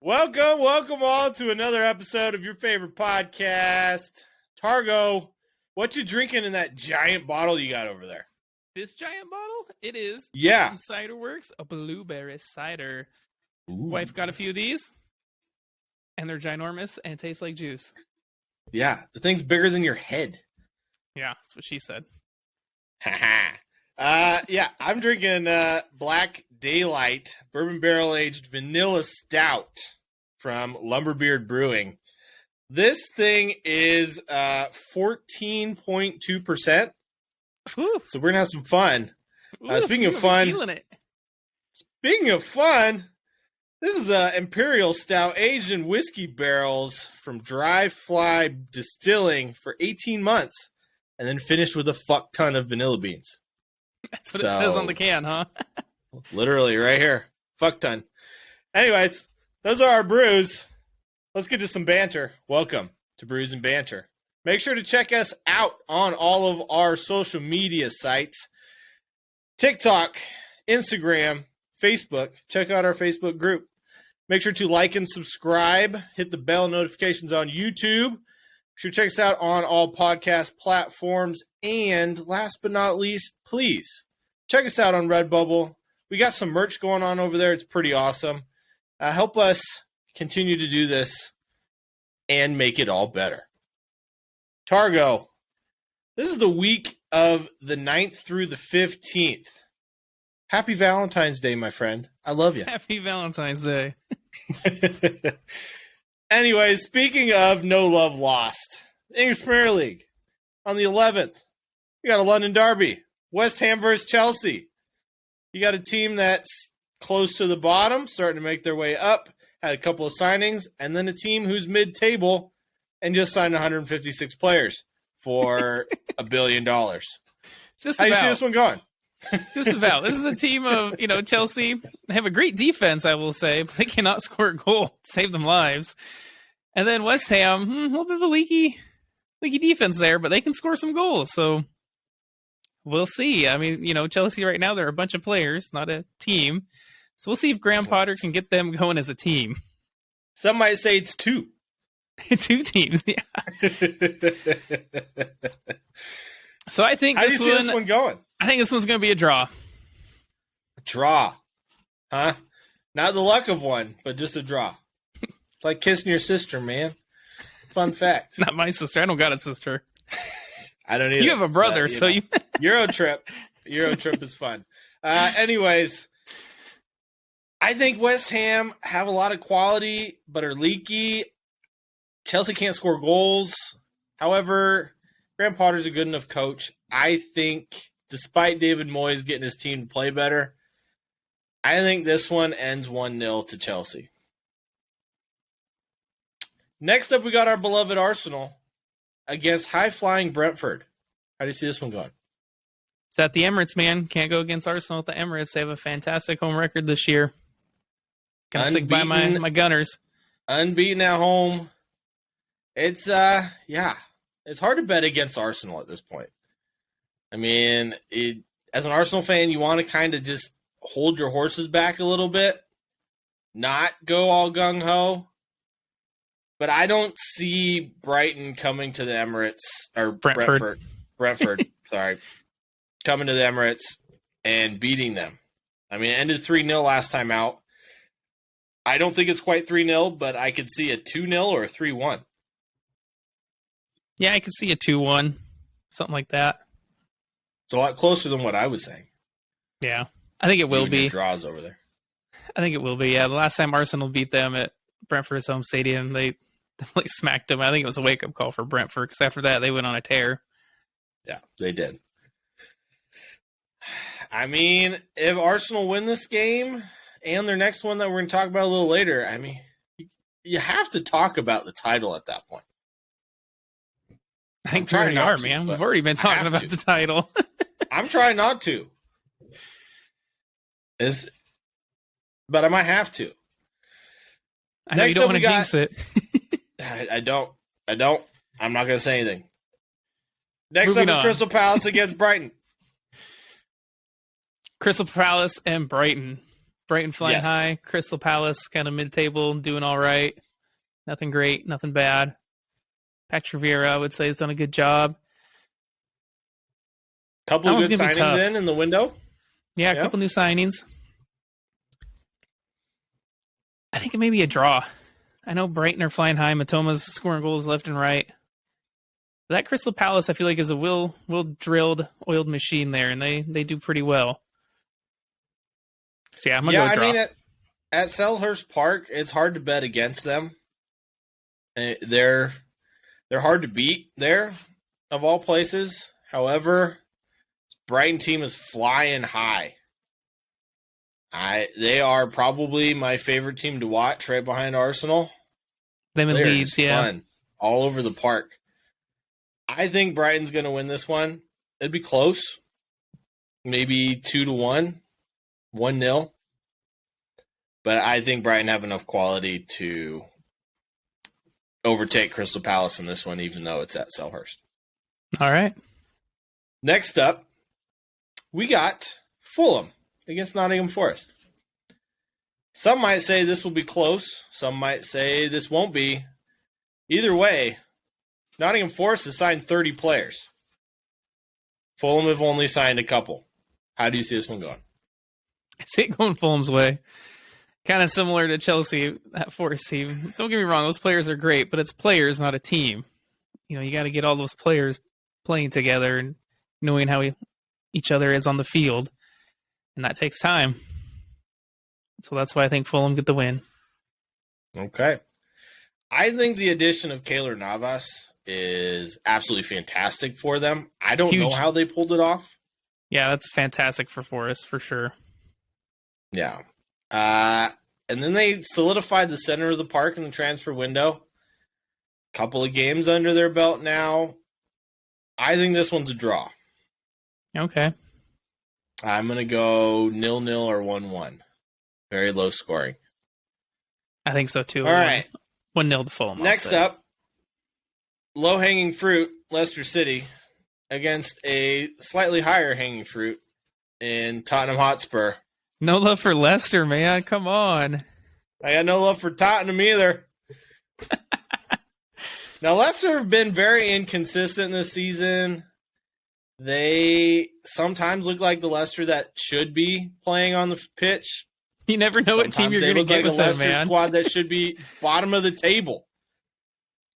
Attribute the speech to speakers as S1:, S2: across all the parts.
S1: Welcome all to another episode of your favorite podcast. Targo, what you drinking in that giant bottle you got over there?
S2: This giant bottle? It is.
S1: Yeah.
S2: Cider Works, a blueberry cider.
S1: Ooh.
S2: Wife got a few of these, and they're ginormous and taste like juice.
S1: Yeah, the thing's bigger than your head.
S2: Yeah, that's what she said.
S1: Yeah, I'm drinking Black Daylight Bourbon Barrel Aged Vanilla Stout from Lumberbeard Brewing. This thing is 14.2%.
S2: Ooh.
S1: So we're gonna have some fun.
S2: Ooh,
S1: Speaking of fun, this is a Imperial Stout aged in whiskey barrels from Dry Fly Distilling for 18 months, and then finished with a fuck ton of vanilla beans.
S2: That's what it says on the can, huh?
S1: Literally right here. Fuck ton. Anyways, those are our brews. Let's get to some banter. Welcome to Brews and Banter. Make sure to check us out on all of our social media sites. TikTok, Instagram, Facebook. Check out our Facebook group. Make sure to like and subscribe. Hit the bell notifications on YouTube. Make sure to check us out on all podcast platforms. And last but not least, please check us out on Redbubble. We got some merch going on over there. It's pretty awesome. Help us continue to do this and make it all better. Targo, this is the week of the 9th through the 15th. Happy Valentine's Day, my friend. I love you.
S2: Happy Valentine's Day.
S1: Anyways, speaking of no love lost, English Premier League on the 11th, we got a London Derby, West Ham versus Chelsea. You got a team that's close to the bottom, starting to make their way up, had a couple of signings, and then a team who's mid-table and just signed 156 players for $1 billion.
S2: Just
S1: How do you see this one going?
S2: Just about. This is a team of, Chelsea. They have a great defense, I will say, but they cannot score a goal to save them lives. And then West Ham, a little bit of a leaky defense there, but they can score some goals. So we'll see. I mean, Chelsea right now, they're a bunch of players, not a team. So we'll see if Graham Potter can get them going as a team.
S1: Some might say it's two.
S2: Two teams, yeah. So I think
S1: How do you see this one going?
S2: I think this one's going to be a draw.
S1: A draw. Huh? Not the luck of one, but just a draw. It's like kissing your sister, man. Fun fact.
S2: Not my sister. I don't got a sister.
S1: I don't either.
S2: You have a brother, so you...
S1: Euro trip. Euro trip is fun. Anyways, I think West Ham have a lot of quality, but are leaky. Chelsea can't score goals. However, Graham Potter's a good enough coach. I think, despite David Moyes getting his team to play better, I think this one ends 1-0 to Chelsea. Next up, we got our beloved Arsenal against high-flying Brentford. How do you see this one going?
S2: It's at the Emirates, man. Can't go against Arsenal at the Emirates. They have a fantastic home record this year. Gonna stick by my Gunners.
S1: Unbeaten at home. It's, it's hard to bet against Arsenal at this point. I mean, as an Arsenal fan, you want to kind of just hold your horses back a little bit, not go all gung-ho. But I don't see Brighton coming to the Emirates, or Brentford, sorry, coming to the Emirates and beating them. I mean, it ended 3-0 last time out. I don't think it's quite 3-0, but I could see a 2-0 or a 3-1.
S2: Yeah, I could see a 2-1, something like that.
S1: It's a lot closer than what I was saying.
S2: Yeah, I think it will be.
S1: Draws over there.
S2: I think it will be. Yeah, the last time Arsenal beat them at Brentford's home stadium, they definitely smacked them. I think it was a wake-up call for Brentford, because after that, they went on a tear.
S1: Yeah, they did. I mean, if Arsenal win this game and their next one that we're going to talk about a little later, I mean, you have to talk about the title at that point.
S2: I think we already are, man. We've already been talking about the title.
S1: I'm trying not to. But I might have to.
S2: I know you don't want to jinx it.
S1: I don't. I'm not going to say anything. Next
S2: Moving
S1: up is
S2: on.
S1: Crystal Palace against Brighton.
S2: Crystal Palace and Brighton. Brighton flying
S1: Yes.
S2: high. Crystal Palace kind of mid-table, doing all right. Nothing great, nothing bad. Patrick Vieira, I would say, has done a good job.
S1: Couple
S2: That
S1: of
S2: one's
S1: good
S2: gonna be
S1: signings
S2: tough.
S1: in the window.
S2: Yeah, a couple new signings. I think it may be a draw. I know Brighton are flying high. Matoma's scoring goals left and right. That Crystal Palace, I feel like, is a well-drilled, oiled machine there, and they do pretty well. So yeah, I'm gonna go draw.
S1: I mean, at Selhurst Park, it's hard to bet against them. They're hard to beat there, of all places. However, this Brighton team is flying high. They are probably my favorite team to watch, right behind Arsenal.
S2: Them and Leeds, yeah.
S1: Fun all over the park. I think Brighton's going to win this one. It'd be close. Maybe 2-1, 1-0. But I think Brighton have enough quality to overtake Crystal Palace in this one, even though it's at Selhurst.
S2: All right.
S1: Next up, we got Fulham against Nottingham Forest. Some might say this will be close. Some might say this won't be. Either way, Nottingham Forest has signed 30 players. Fulham have only signed a couple. How do you see this one going?
S2: I see it going Fulham's way. Kind of similar to Chelsea, that Forest team. Don't get me wrong, those players are great, but it's players, not a team. You know, you got to get all those players playing together and knowing how each other is on the field. And that takes time. So that's why I think Fulham get the win.
S1: Okay. I think the addition of Keylor Navas is absolutely fantastic for them. I don't know how they pulled it off.
S2: Yeah, that's fantastic for Forest, for sure.
S1: Yeah. And then they solidified the center of the park in the transfer window. Couple of games under their belt now. I think this one's a draw.
S2: Okay.
S1: I'm going to go 0-0 or 1-1. Very low scoring.
S2: I think so, too.
S1: All right.
S2: 1-0 to Fulham.
S1: Next up, low-hanging fruit, Leicester City, against a slightly higher hanging fruit in Tottenham Hotspur.
S2: No love for Leicester, man. Come on.
S1: I got no love for Tottenham either. Now, Leicester have been very inconsistent this season. They sometimes look like the Leicester that should be playing on the pitch.
S2: You never know what team you're going to get with them, man.
S1: Squad that should be bottom of the table.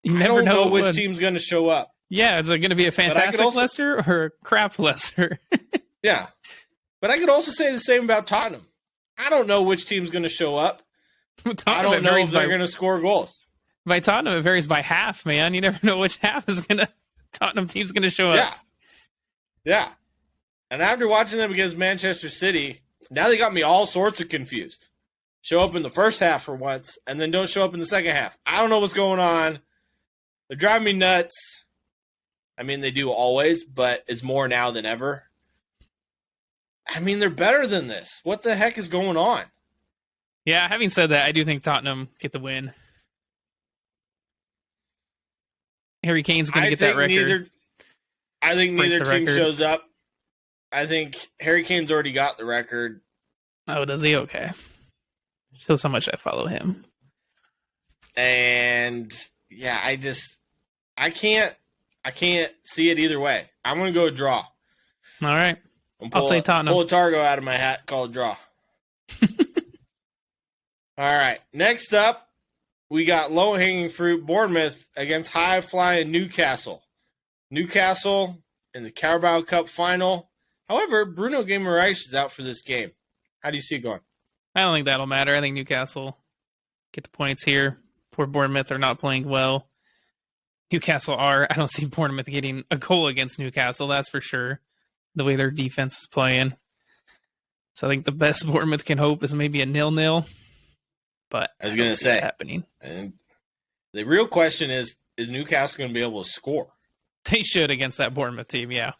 S2: You never know
S1: which team's going to show up.
S2: Yeah, is it going to be a fantastic Leicester or a crap Leicester?
S1: Yeah. But I could also say the same about Tottenham. I don't know which team's going to show up. I don't know if they're going to score goals.
S2: By Tottenham, it varies by half, man. You never know which half is Tottenham team's going to show up.
S1: Yeah. Yeah. And after watching them against Manchester City, now they got me all sorts of confused. Show up in the first half for once, and then don't show up in the second half. I don't know what's going on. They're driving me nuts. I mean, they do always, but it's more now than ever. I mean, they're better than this. What the heck is going on?
S2: Yeah, having said that, I do think Tottenham get the win. Harry Kane's going to get that record.
S1: I think neither team shows up. I think Harry Kane's already got the record.
S2: Oh, does he? Okay. Shows how much I follow him.
S1: And yeah, I can't see it either way. I'm going to go draw.
S2: All right. I'll say Tottenham.
S1: Pull a Targo out of my hat, call it draw. All right. Next up, we got low-hanging fruit Bournemouth against high-flying Newcastle. Newcastle in the Carabao Cup final. However, Bruno Guimaraes is out for this game. How do you see it going?
S2: I don't think that'll matter. I think Newcastle get the points here. Poor Bournemouth are not playing well. Newcastle are. I don't see Bournemouth getting a goal against Newcastle, that's for sure, the way their defense is playing. So I think the best Bournemouth can hope is maybe a 0-0. But
S1: I was going to say,
S2: happening.
S1: And the real question is Newcastle going to be able to score?
S2: They should against that Bournemouth team, yeah.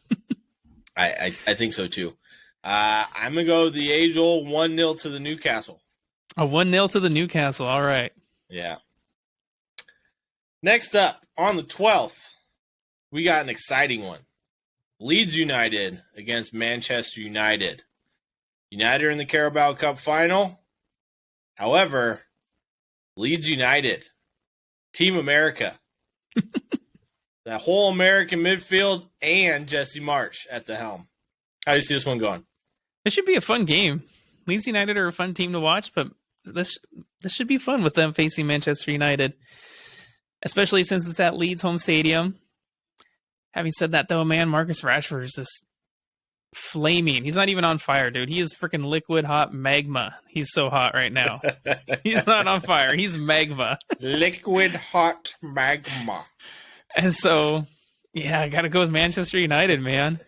S1: I think so too. I'm going to go the age-old 1-0 to the Newcastle.
S2: A 1-0 to the Newcastle, all right.
S1: Yeah. Next up, on the 12th, we got an exciting one. Leeds United against Manchester United. United are in the Carabao Cup final. However, Leeds United, Team America, that whole American midfield, and Jesse Marsch at the helm. How do you see this one going?
S2: It should be a fun game. Leeds United are a fun team to watch, but this should be fun with them facing Manchester United, especially since it's at Leeds home stadium. Having said that, though, man, Marcus Rashford is just flaming. He's not even on fire, dude. He is freaking liquid hot magma. He's so hot right now. He's not on fire. He's magma.
S1: Liquid hot magma.
S2: And so, yeah, I got to go with Manchester United, man.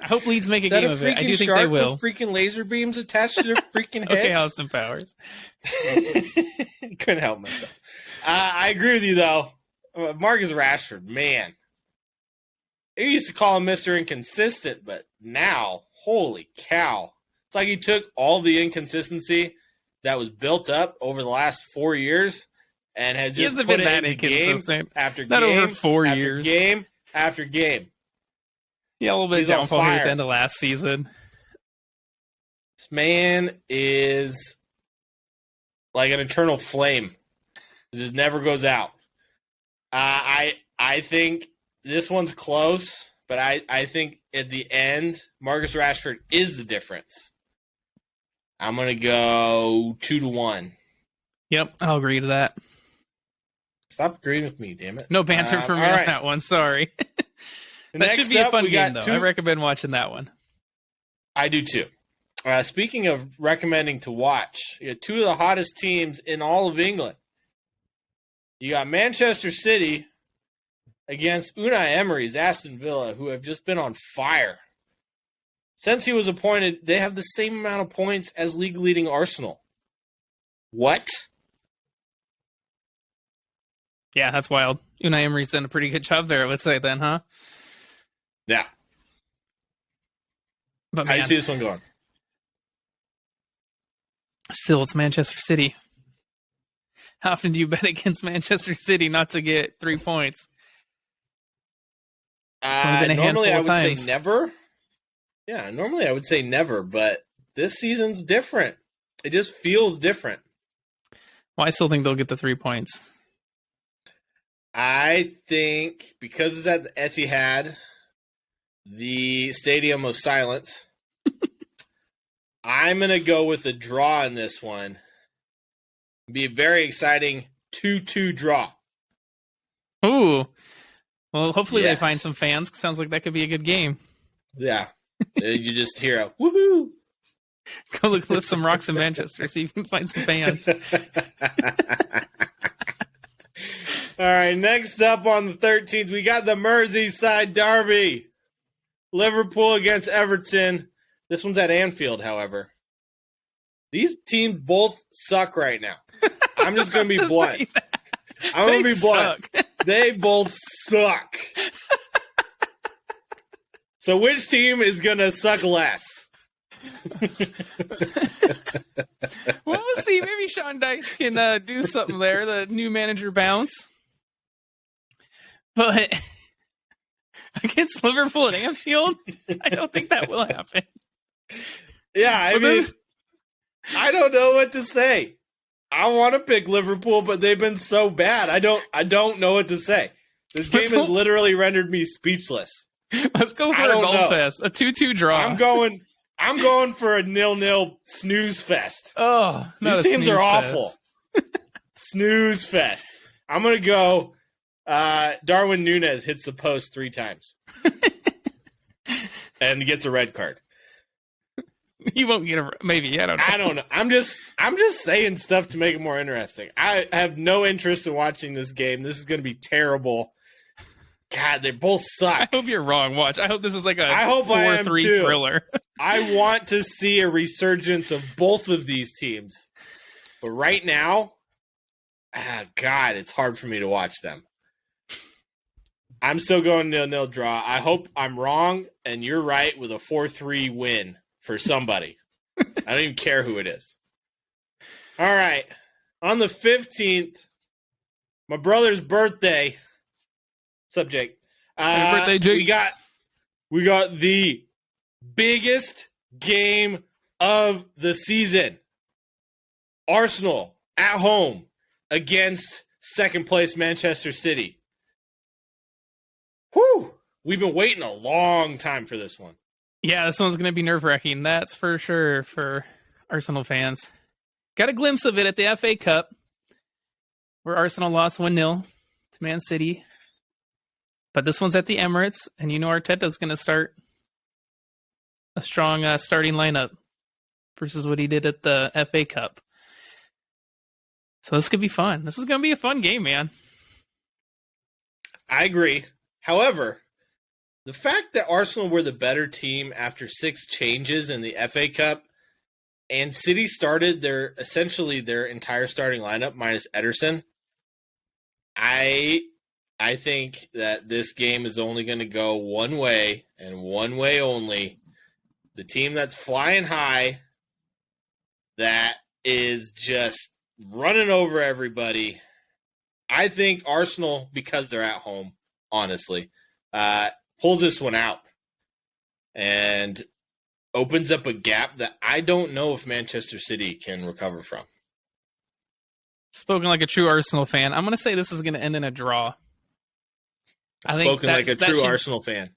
S2: I hope Leeds make a game of it. I do think they will.
S1: With freaking laser beams attached to their freaking heads.
S2: Okay, Austin Powers.
S1: Couldn't help myself. I agree with you, though. Marcus Rashford, man. He used to call him Mr. Inconsistent, but now, holy cow. It's like he took all the inconsistency that was built up over the last 4 years and has just put it into game after game.
S2: Not over 4
S1: after
S2: years.
S1: Game after game.
S2: Yeah, a little bit downfall here at the end of last season.
S1: This man is like an eternal flame. It just never goes out. I think this one's close, but I think at the end, Marcus Rashford is the difference. I'm going to go 2-1.
S2: Yep, I'll agree to that.
S1: Stop agreeing with me, damn it.
S2: No banter for me on that one, sorry. That should be a fun game, though. I recommend watching that one.
S1: I do, too. Speaking of recommending to watch, you got two of the hottest teams in all of England. You got Manchester City against Unai Emery's Aston Villa, who have just been on fire. Since he was appointed, they have the same amount of points as league-leading Arsenal. What?
S2: Yeah, that's wild. Unai Emery's done a pretty good job there, let's say then, huh?
S1: Yeah.
S2: But
S1: how do you see this one going?
S2: Still, it's Manchester City. How often do you bet against Manchester City not to get 3 points?
S1: Normally I would say never. Yeah, normally I would say never, but this season's different. It just feels different.
S2: Well, I still think they'll get the 3 points.
S1: I think because it's at the Etihad, the Stadium of Silence, I'm going to go with a draw in this one. It'll be a very exciting 2-2 draw.
S2: Ooh. Well, hopefully they find some fans. Sounds like that could be a good game.
S1: Yeah. You just hear a woohoo.
S2: Go lift some rocks in Manchester, see if you can find some fans.
S1: All right, next up on the 13th, we got the Merseyside Derby. Liverpool against Everton. This one's at Anfield, however. These teams both suck right now. I'm just going to be blunt. I'm going to be blunt. They both suck. So which team is going to suck less?
S2: Well, we'll see. Maybe Sean Dyche can do something there. The new manager bounce. But against Liverpool at Anfield, I don't think that will happen.
S1: Yeah, I mean, I don't know what to say. I want to pick Liverpool, but they've been so bad. I don't know what to say. This game has literally rendered me speechless.
S2: Let's go for a goal fest, a 2-2 draw.
S1: I'm going for a 0-0 snooze fest.
S2: Oh,
S1: these teams are awful. Snooze fest. I'm gonna go. Darwin Núñez hits the post 3 times and gets a red card.
S2: You won't get maybe. I don't know.
S1: I'm just saying stuff to make it more interesting. I have no interest in watching this game. This is going to be terrible. God, they both suck.
S2: I hope you're wrong. Watch. I hope this is like a
S1: 4-3
S2: thriller.
S1: I want to see a resurgence of both of these teams. But right now, God, it's hard for me to watch them. I'm still going 0-0 draw. I hope I'm wrong and you're right with a 4-3 win for somebody. I don't even care who it is. All right. On the 15th, my brother's birthday. What's up, Jake?
S2: Happy birthday, Jake.
S1: We got the biggest game of the season. Arsenal at home against second place Manchester City. Whew! We've been waiting a long time for this one.
S2: Yeah, this one's going to be nerve-wracking. That's for sure for Arsenal fans. Got a glimpse of it at the FA Cup, where Arsenal lost 1-0 to Man City. But this one's at the Emirates, and you know Arteta's going to start a strong starting lineup versus what he did at the FA Cup. So this could be fun. This is going to be a fun game, man.
S1: I agree. However, the fact that Arsenal were the better team after 6 changes in the FA Cup and City started essentially their entire starting lineup minus Ederson, I think that this game is only going to go one way and one way only. The team that's flying high, that is just running over everybody. I think Arsenal, because they're at home, honestly, pulls this one out and opens up a gap that I don't know if Manchester City can recover from.
S2: Spoken like a true Arsenal fan, I'm going to say this is going to end in a draw.
S1: Spoken like a true Arsenal fan.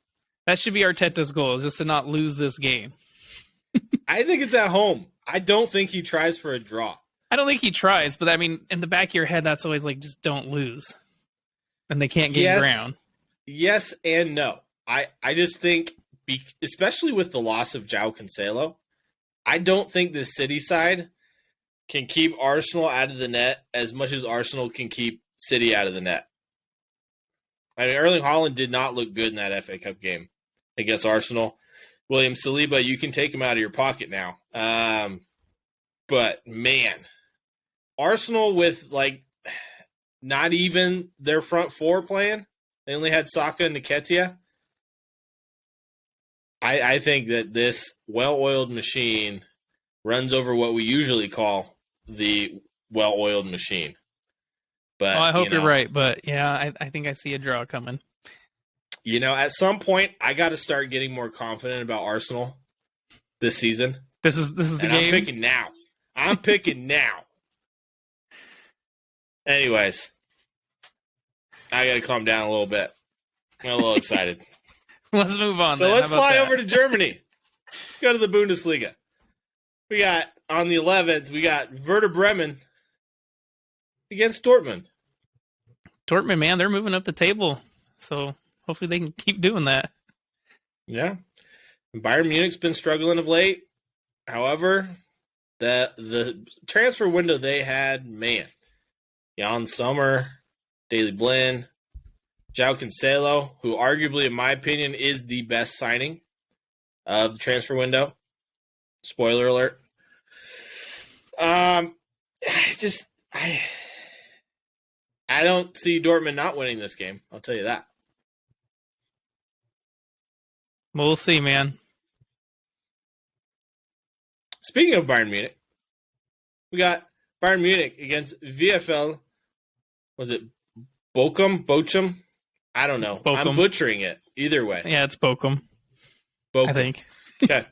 S2: That should be Arteta's goal, is just to not lose this game.
S1: I think it's at home. I don't think he tries for a draw.
S2: I don't think he tries, but I mean, in the back of your head, that's always like, just don't lose. And they can't gain ground.
S1: Yes and no. I just think, especially with the loss of João Cancelo, I don't think the City side can keep Arsenal out of the net as much as Arsenal can keep City out of the net. I mean, Erling Haaland did not look good in that FA Cup game against Arsenal. William Saliba, you can take him out of your pocket now. But, man, Arsenal with, like, not even their front four playing. They only had Saka and Nketiah. I think that this well-oiled machine runs over what we usually call the well-oiled machine. But
S2: I hope you're right, but yeah, I think I see a draw coming.
S1: You know, at some point, I got to start getting more confident about Arsenal this season.
S2: This is the game.
S1: I'm picking now. I'm picking now. Anyways, I got to calm down a little bit. I'm a little excited.
S2: Let's move on.
S1: So let's fly over to Germany. Let's go to the Bundesliga. We got, on the 11th, we got Werder Bremen against Dortmund.
S2: Dortmund, man, they're moving up the table. So hopefully they can keep doing that.
S1: Yeah. Bayern Munich's been struggling of late. However, the transfer window they had, man. Jan Sommer, Daley Blind, João Cancelo, who arguably, in my opinion, is the best signing of the transfer window. Spoiler alert. I don't see Dortmund not winning this game. I'll tell you that.
S2: Well, we'll see, man.
S1: Speaking of Bayern Munich, we got Bayern Munich against VfL. Was it Bochum? I don't know.
S2: Bochum.
S1: I'm butchering it. Either way.
S2: Yeah, it's Bochum. I think.
S1: Okay.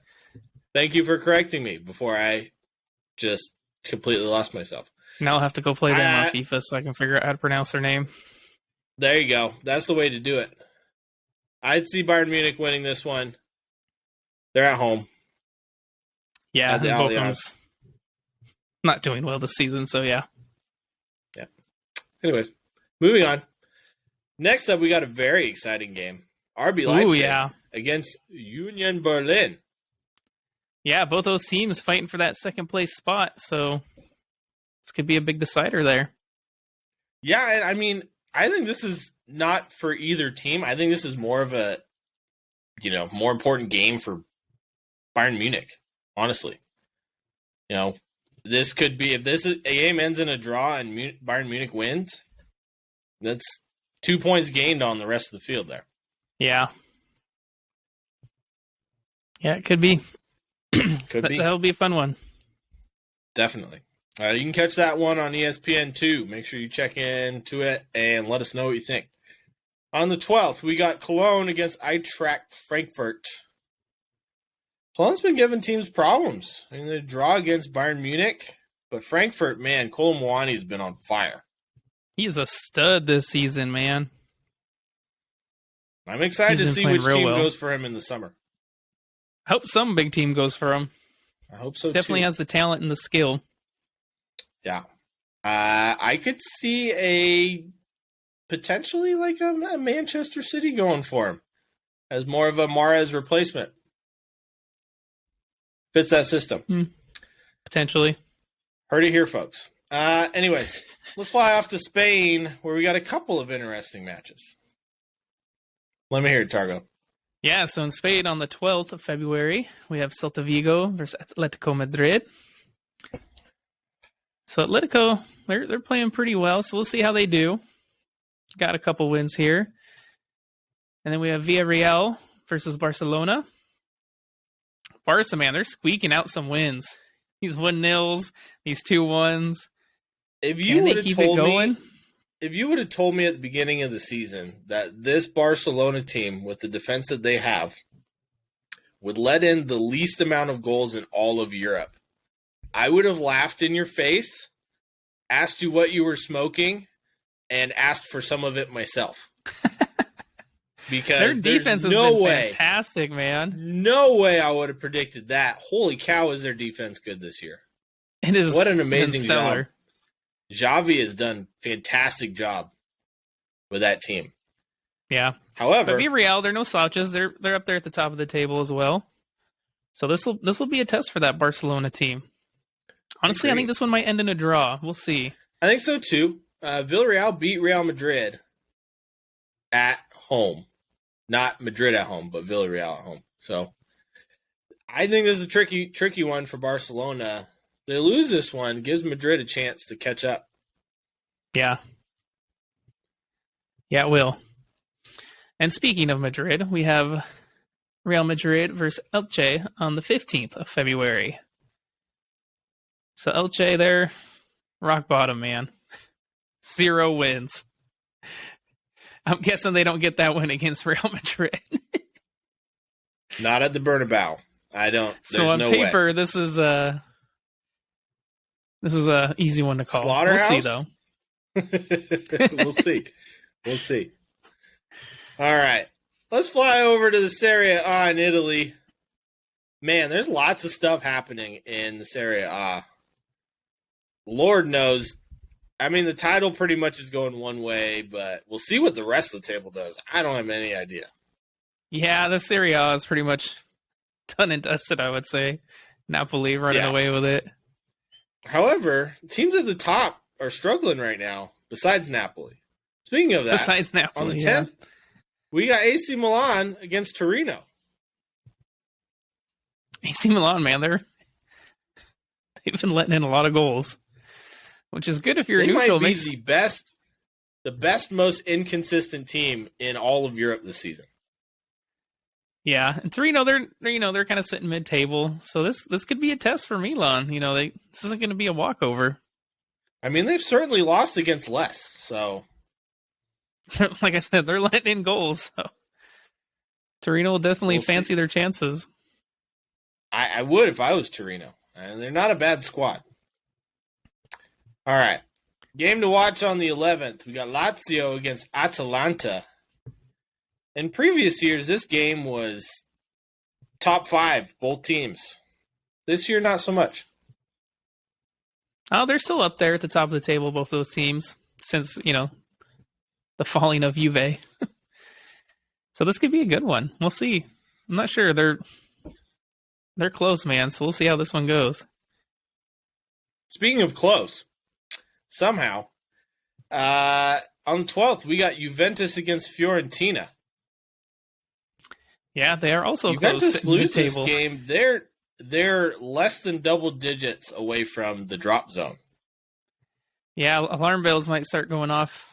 S1: Thank you for correcting me before I just completely lost myself.
S2: Now I'll have to go play them on FIFA so I can figure out how to pronounce their name.
S1: There you go. That's the way to do it. I'd see Bayern Munich winning this one. They're at home.
S2: Yeah, Bochum's not doing well this season, so yeah.
S1: Yeah. Anyways, moving on. Next up, we got a very exciting game. RB Leipzig against Union Berlin.
S2: Yeah, both those teams fighting for that second place spot, so this could be a big decider there.
S1: Yeah, and I mean, I think this is not for either team. I think this is more of a, more important game for Bayern Munich, honestly. This could be, if a game ends in a draw and Bayern Munich wins, that's 2 points gained on the rest of the field there.
S2: Yeah. Yeah, it could be.
S1: Could be.
S2: That'll be a fun one.
S1: Definitely. You can catch that one on ESPN2. Make sure you check into it and let us know what you think. On the 12th, we got Cologne against Eintracht Frankfurt. Cologne's been giving teams problems. I mean, the draw against Bayern Munich, But Frankfurt, man, Kolomwani's been on fire.
S2: He's a stud this season, man.
S1: I'm excited to
S2: He's been
S1: see
S2: playing
S1: which
S2: real
S1: team
S2: well.
S1: goes for him in the summer.
S2: I hope some big team goes for him.
S1: I hope so,
S2: Definitely
S1: too.
S2: has the talent and the skill.
S1: Yeah. I could see a potentially like a Manchester City going for him as more of a Mahrez replacement. Fits that system.
S2: Potentially.
S1: Heard it here, folks. Anyways, let's fly off to Spain, where we got a couple of interesting matches. Let me hear it, Targo.
S2: Yeah, so in Spain on the 12th of February, we have Celta Vigo versus Atletico Madrid. So Atletico, they're playing pretty well, so we'll see how they do. Got a couple wins here. And then we have Villarreal versus Barcelona. Barca, man, they're squeaking out some wins. These 1-0s, these 2-1s.
S1: If you would have told me, if you would have told me at the beginning of the season that this Barcelona team, with the defense that they have, would let in the least amount of goals in all of Europe, I would have laughed in your face, asked you what you were smoking, and asked for some of it myself. Because
S2: their defense has been fantastic, man.
S1: No way I would have predicted that. Holy cow, is their defense good this year?
S2: It is.
S1: What an amazing
S2: stellar
S1: job. Xavi has done a fantastic job with that team.
S2: Yeah.
S1: However,
S2: but Villarreal, they're no slouches. They're up there at the top of the table as well. So this will be a test for that Barcelona team. Honestly, I think this one might end in a draw. We'll see.
S1: I think so too. Villarreal beat Real Madrid at home. Not Madrid at home, but Villarreal at home. So I think this is a tricky one for Barcelona. They lose this one, gives Madrid a chance to catch up.
S2: Yeah. Yeah, it will. And speaking of Madrid, we have Real Madrid versus Elche on the 15th of February. So Elche, they're rock bottom, man. 0 wins. I'm guessing they don't get that win against Real Madrid.
S1: Not at the Bernabeu. I don't.
S2: So on paper, this is a easy one to call.
S1: Slaughterhouse?
S2: We'll see,
S1: though. We'll see. All right. Let's fly over to the Serie A in Italy. Man, there's lots of stuff happening in the Serie A. Lord knows. I mean, the title pretty much is going one way, but we'll see what the rest of the table does. I don't have any idea.
S2: Yeah, the Serie A is pretty much done and dusted, I would say. Napoli running away with it.
S1: However, teams at the top are struggling right now, besides Napoli. Speaking of that,
S2: besides Napoli,
S1: on the 10th, we got AC Milan against Torino.
S2: AC Milan, man, they've been letting in a lot of goals, which is good if you're neutral.
S1: They might be the best, most inconsistent team in all of Europe this season.
S2: Yeah, and Torino, they're kind of sitting mid-table, so this could be a test for Milan. This isn't going to be a walkover.
S1: I mean, they've certainly lost against less, so
S2: like I said, they're letting in goals. So Torino will definitely fancy their chances.
S1: I would if I was Torino, and they're not a bad squad. All right, game to watch on the 11th. We got Lazio against Atalanta. In previous years, this game was top 5, both teams. This year, not so much.
S2: Oh, they're still up there at the top of the table, both those teams, since, the falling of Juve. So this could be a good one. We'll see. I'm not sure. They're close, man, so we'll see how this one goes.
S1: Speaking of close, somehow, on the 12th, we got Juventus against Fiorentina.
S2: Yeah, they are also
S1: Juventus
S2: close.
S1: Lose this game. They're less than double digits away from the drop zone.
S2: Yeah, alarm bells might start going off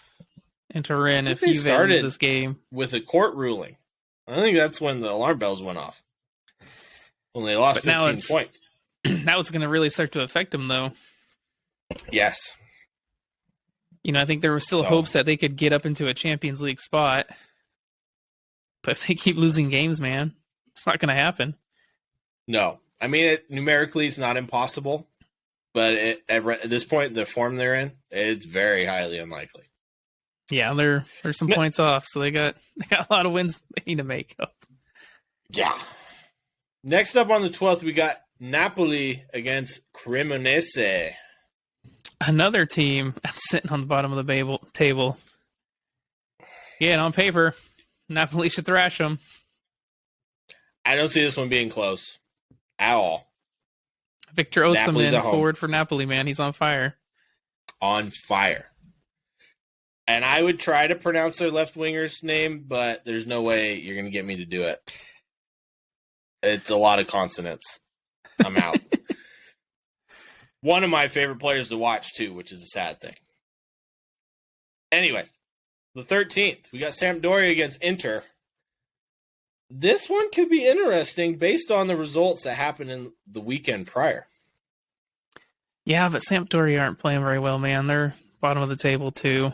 S2: in Turin if Juve loses this game.
S1: With a court ruling. I think that's when the alarm bells went off. When they lost 15 points.
S2: Now it's going to really start to affect them, though.
S1: Yes.
S2: I think there were still hopes that they could get up into a Champions League spot. But if they keep losing games, man, it's not going to happen.
S1: No. I mean, numerically, it's not impossible. but at this point, the form they're in, it's very highly unlikely.
S2: Yeah, they're some points off, so they got a lot of wins they need to make up.
S1: Yeah. Next up on the 12th, we got Napoli against Cremonese.
S2: Another team sitting on the bottom of the table. Yeah, and on paper, Napoli should thrash them.
S1: I don't see this one being close at all.
S2: Victor Osimhen, forward for Napoli, man. He's on fire.
S1: On fire. And I would try to pronounce their left winger's name, but there's no way you're going to get me to do it. It's a lot of consonants. I'm out. One of my favorite players to watch, too, which is a sad thing. Anyways, the 13th, we got Sampdoria against Inter. This one could be interesting based on the results that happened in the weekend prior.
S2: Yeah, but Sampdoria aren't playing very well, man. They're bottom of the table, too.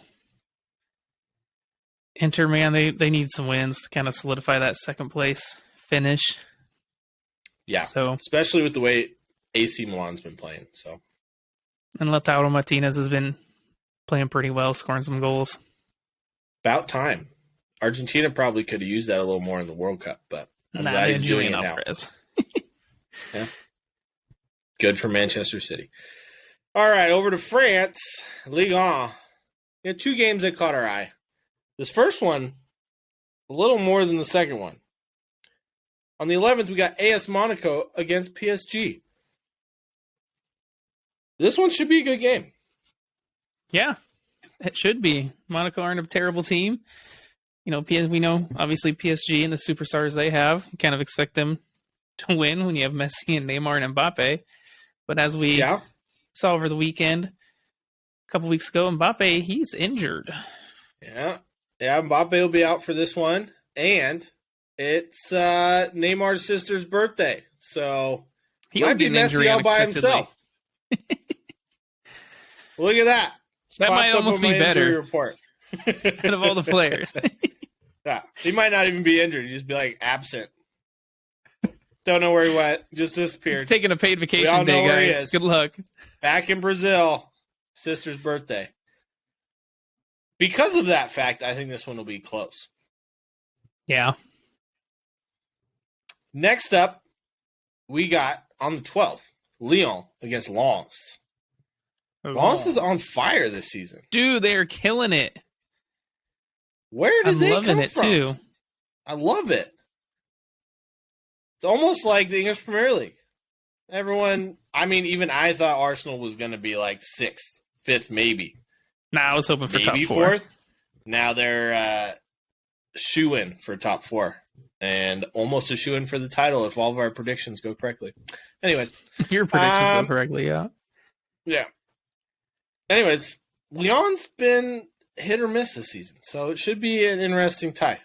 S2: Inter, man, they need some wins to kind of solidify that second place finish.
S1: Yeah,
S2: so
S1: especially with the way AC Milan's been playing. So,
S2: and Lautaro Martinez has been playing pretty well, scoring some goals.
S1: About time. Argentina probably could have used that a little more in the World Cup, but I'm glad he's doing it now. Yeah. Good for Manchester City. All right, over to France, Ligue 1. We had two games that caught our eye. This first one, a little more than the second one. On the 11th, we got AS Monaco against PSG. This one should be a good game.
S2: Yeah, it should be. Monaco aren't a terrible team. You know, we know, obviously, PSG and the superstars they have. You kind of expect them to win when you have Messi and Neymar and Mbappe. But as we saw over the weekend, a couple weeks ago, Mbappe, he's injured.
S1: Yeah, Mbappe will be out for this one. And it's Neymar's sister's birthday. So he might be Messi all by himself. Look at that.
S2: That might almost be better. Report. Out of all the players.
S1: Yeah, he might not even be injured. He'd just be like absent. Don't know where he went. Just disappeared.
S2: Taking a paid vacation day, guys. Good luck.
S1: Back in Brazil. Sister's birthday. Because of that fact, I think this one will be close.
S2: Yeah.
S1: Next up, we got on the 12th, Lyon against Lens. Lens is on fire this season.
S2: Dude, they are killing it.
S1: Where did they come from?
S2: I'm loving it, too.
S1: I love it. It's almost like the English Premier League. Everyone, I mean, even I thought Arsenal was going to be like 6th, 5th, maybe.
S2: Nah, I was hoping for
S1: maybe
S2: top 4.
S1: 4th. Now they're shoo-in for top 4. And almost a shoo-in for the title if all of our predictions go correctly. Anyways.
S2: Your predictions go correctly, yeah.
S1: Yeah. Anyways, Lyon's been hit or miss this season, so it should be an interesting tie.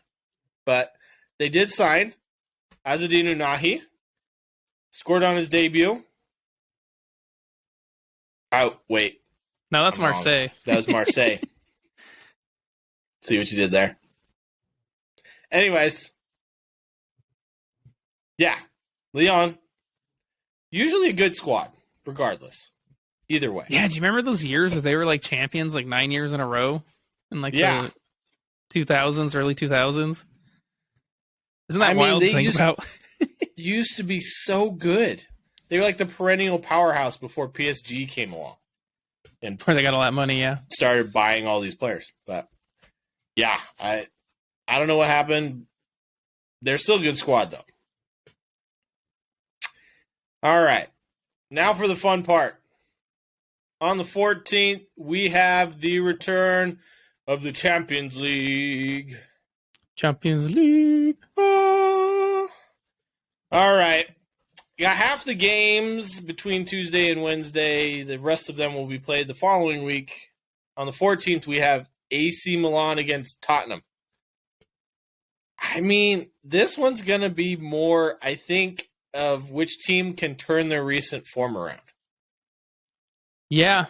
S1: But they did sign Azzedine Ounahi, scored on his debut. Oh, wait.
S2: No, that's Marseille.
S1: Wrong. That was Marseille. See what you did there. Anyways. Yeah. Lyon. Usually a good squad, regardless. Either way.
S2: Yeah, do you remember those years where they were like champions like 9 years in a row? In like the 2000s, early 2000s? Isn't that wild to think about?
S1: Used to be so good. They were like the perennial powerhouse before PSG came along. And
S2: before they got all that money, yeah.
S1: Started buying all these players. But yeah, I don't know what happened. They're still a good squad though. All right. Now for the fun part. On the 14th, we have the return of the Champions League.
S2: Champions League.
S1: All right. Got half the games between Tuesday and Wednesday. The rest of them will be played the following week. On the 14th, we have AC Milan against Tottenham. I mean, this one's going to be more, I think, of which team can turn their recent form around.
S2: Yeah,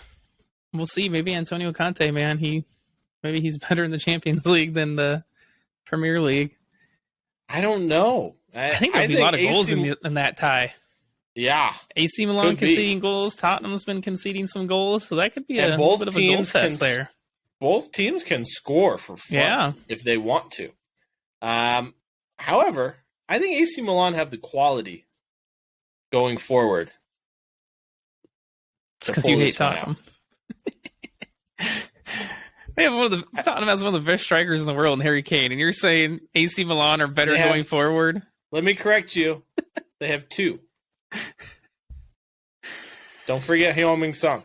S2: we'll see. Maybe Antonio Conte, man, maybe he's better in the Champions League than the Premier League.
S1: I don't know.
S2: I think there'll be a lot of goals in that tie.
S1: Yeah.
S2: AC Milan
S1: Could be.
S2: conceding goals. Tottenham's been conceding some goals, so that could be
S1: And
S2: a
S1: both
S2: bit of a goal
S1: teams
S2: fest there.
S1: Both teams can score for fun if they want to. However, I think AC Milan have the quality going forward.
S2: It's because you hate Tottenham. Tottenham has one of the best strikers in the world, in Harry Kane, and you're saying AC Milan are better going forward?
S1: Let me correct you. They have 2. Don't forget Heung-min Son.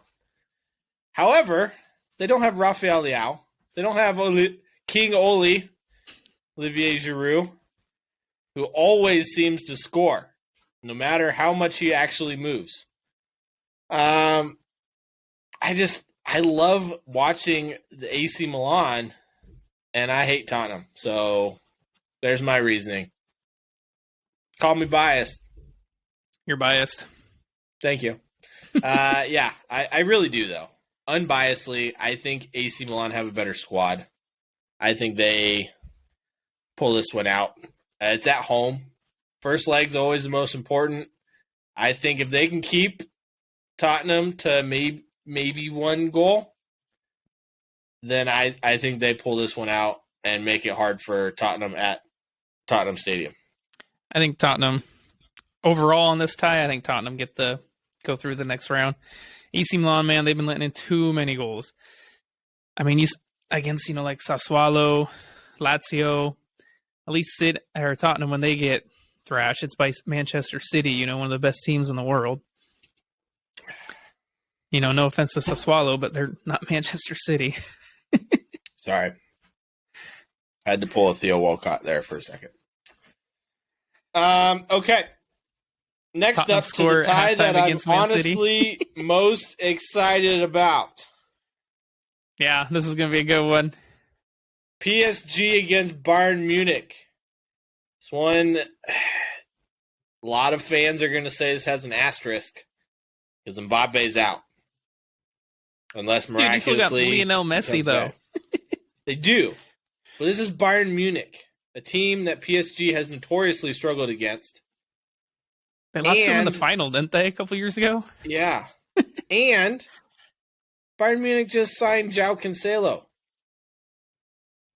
S1: However, they don't have Rafael Leao. They don't have King Oli, Olivier Giroud, who always seems to score, no matter how much he actually moves. I love watching the AC Milan, and I hate Tottenham. So there's my reasoning. Call me biased.
S2: You're biased.
S1: Thank you. I really do, though. Unbiasedly, I think AC Milan have a better squad. I think they pull this one out. It's at home. First leg's always the most important. I think if they can keep Tottenham to maybe 1 goal, then I think they pull this one out and make it hard for Tottenham at Tottenham Stadium.
S2: I think Tottenham, overall on this tie, I think Tottenham go through the next round. AC Milan, man, they've been letting in too many goals. I mean, against, like Sassuolo, Lazio, at least Tottenham, when they get thrashed, it's by Manchester City, one of the best teams in the world. No offense to Sassuolo, but they're not Manchester City.
S1: Sorry. I had to pull a Theo Walcott there for a second. Okay. Next
S2: Tottenham
S1: up to the tie that I'm honestly most excited about.
S2: Yeah, this is going to be a good one.
S1: PSG against Bayern Munich. This one, a lot of fans are going to say this has an asterisk because Mbappe's out. Unless miraculously...
S2: Dude, you still got Lionel Messi, though.
S1: They do. But this is Bayern Munich, a team that PSG has notoriously struggled against.
S2: They lost to them in the final, didn't they, a couple years ago?
S1: Yeah. And Bayern Munich just signed João Cancelo.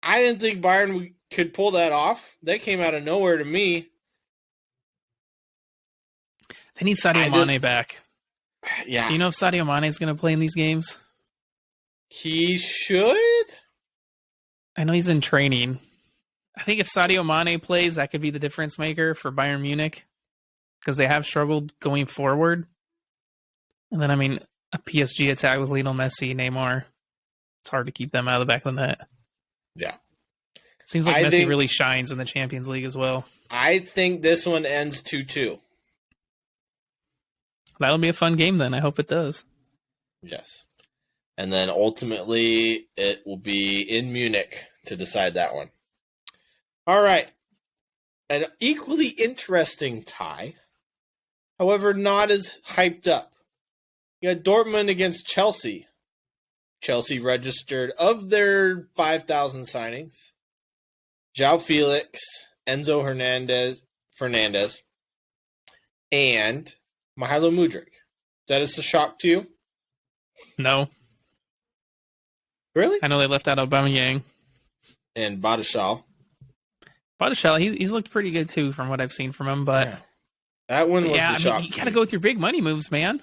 S1: I didn't think Bayern could pull that off. They came out of nowhere to me.
S2: They need Sadio Mane back.
S1: Yeah.
S2: Do you know if Sadio Mane is going to play in these games?
S1: He should.
S2: I know he's in training. I think if Sadio Mane plays, that could be the difference maker for Bayern Munich. Because they have struggled going forward. And then, a PSG attack with Lionel Messi, Neymar. It's hard to keep them out of the back of the net.
S1: Yeah.
S2: Seems like Messi really shines in the Champions League as well.
S1: I think this one ends 2-2.
S2: That'll be a fun game then. I hope it does.
S1: Yes. And then ultimately, it will be in Munich to decide that one. All right. An equally interesting tie. However, not as hyped up. You got Dortmund against Chelsea. Chelsea registered, of their 5,000 signings, João Felix, Enzo Fernandez, and Mihajlo Mudryk. Is that a shock to you?
S2: No.
S1: Really?
S2: I know they left out Aubameyang.
S1: And Badiashile.
S2: He's looked pretty good too from what I've seen from him, but... Yeah.
S1: That one was the shock.
S2: You got to go with your big money moves, man.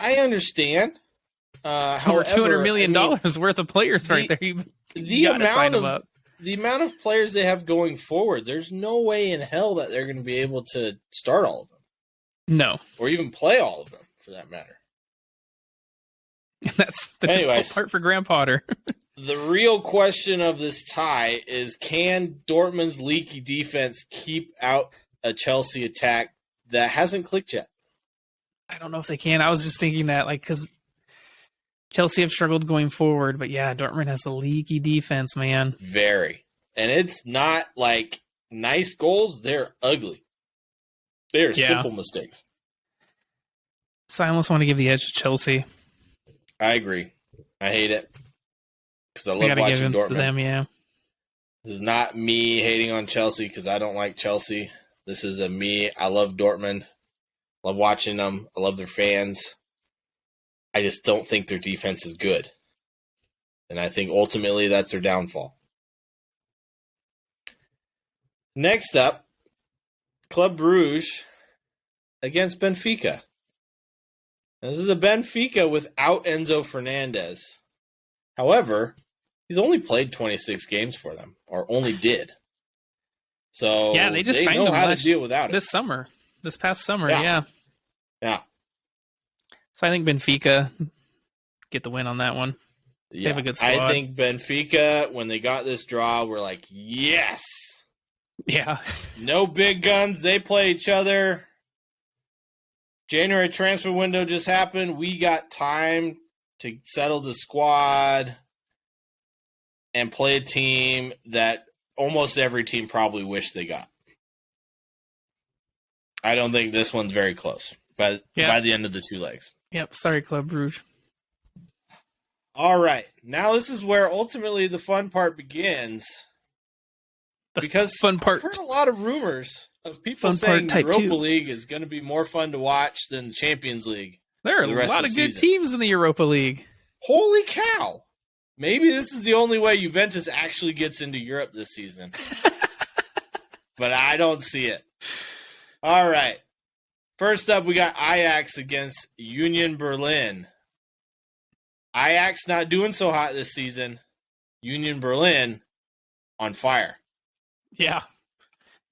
S1: I understand.
S2: It's over $200 million worth of players right there. You got to sign them up.
S1: The amount of players they have going forward, there's no way in hell that they're going to be able to start all of them.
S2: No.
S1: Or even play all of them, for that matter.
S2: That's the difficult part for Graham Potter.
S1: The real question of this tie is, can Dortmund's leaky defense keep out a Chelsea attack that hasn't clicked yet?
S2: I don't know if they can. I was just thinking that, because Chelsea have struggled going forward, but yeah, Dortmund has a leaky defense, man.
S1: Very. And it's not like nice goals, they're ugly. They're simple mistakes.
S2: So I almost want to give the edge to Chelsea.
S1: I agree. I hate it. Because I love watching Dortmund.
S2: To them, yeah.
S1: This is not me hating on Chelsea because I don't like Chelsea. This is I love Dortmund. Love watching them. I love their fans. I just don't think their defense is good. And I think ultimately that's their downfall. Next up, Club Brews against Benfica. Now, this is a Benfica without Enzo Fernandez. However, he's only played 26 games for them, or only did. So
S2: yeah, they just signed
S1: know
S2: him
S1: how to deal without it.
S2: This past summer,
S1: Yeah.
S2: So I think Benfica get the win on that one. They have a good squad.
S1: I think Benfica, when they got this draw, were like, yes.
S2: Yeah.
S1: No big guns. They play each other. January transfer window just happened. We got time to settle the squad and play a team that almost every team probably wished they got. I don't think this one's very close by the end of the 2 legs.
S2: Yep. Sorry, Club Brugge.
S1: All right. Now this is where ultimately the fun part begins. Because I've heard a lot of rumors of people saying the Europa League is going to be more fun to watch than the Champions League.
S2: There are a lot of good teams in the Europa League.
S1: Holy cow. Maybe this is the only way Juventus actually gets into Europe this season. But I don't see it. All right. First up, we got Ajax against Union Berlin. Ajax not doing so hot this season. Union Berlin on fire.
S2: Yeah.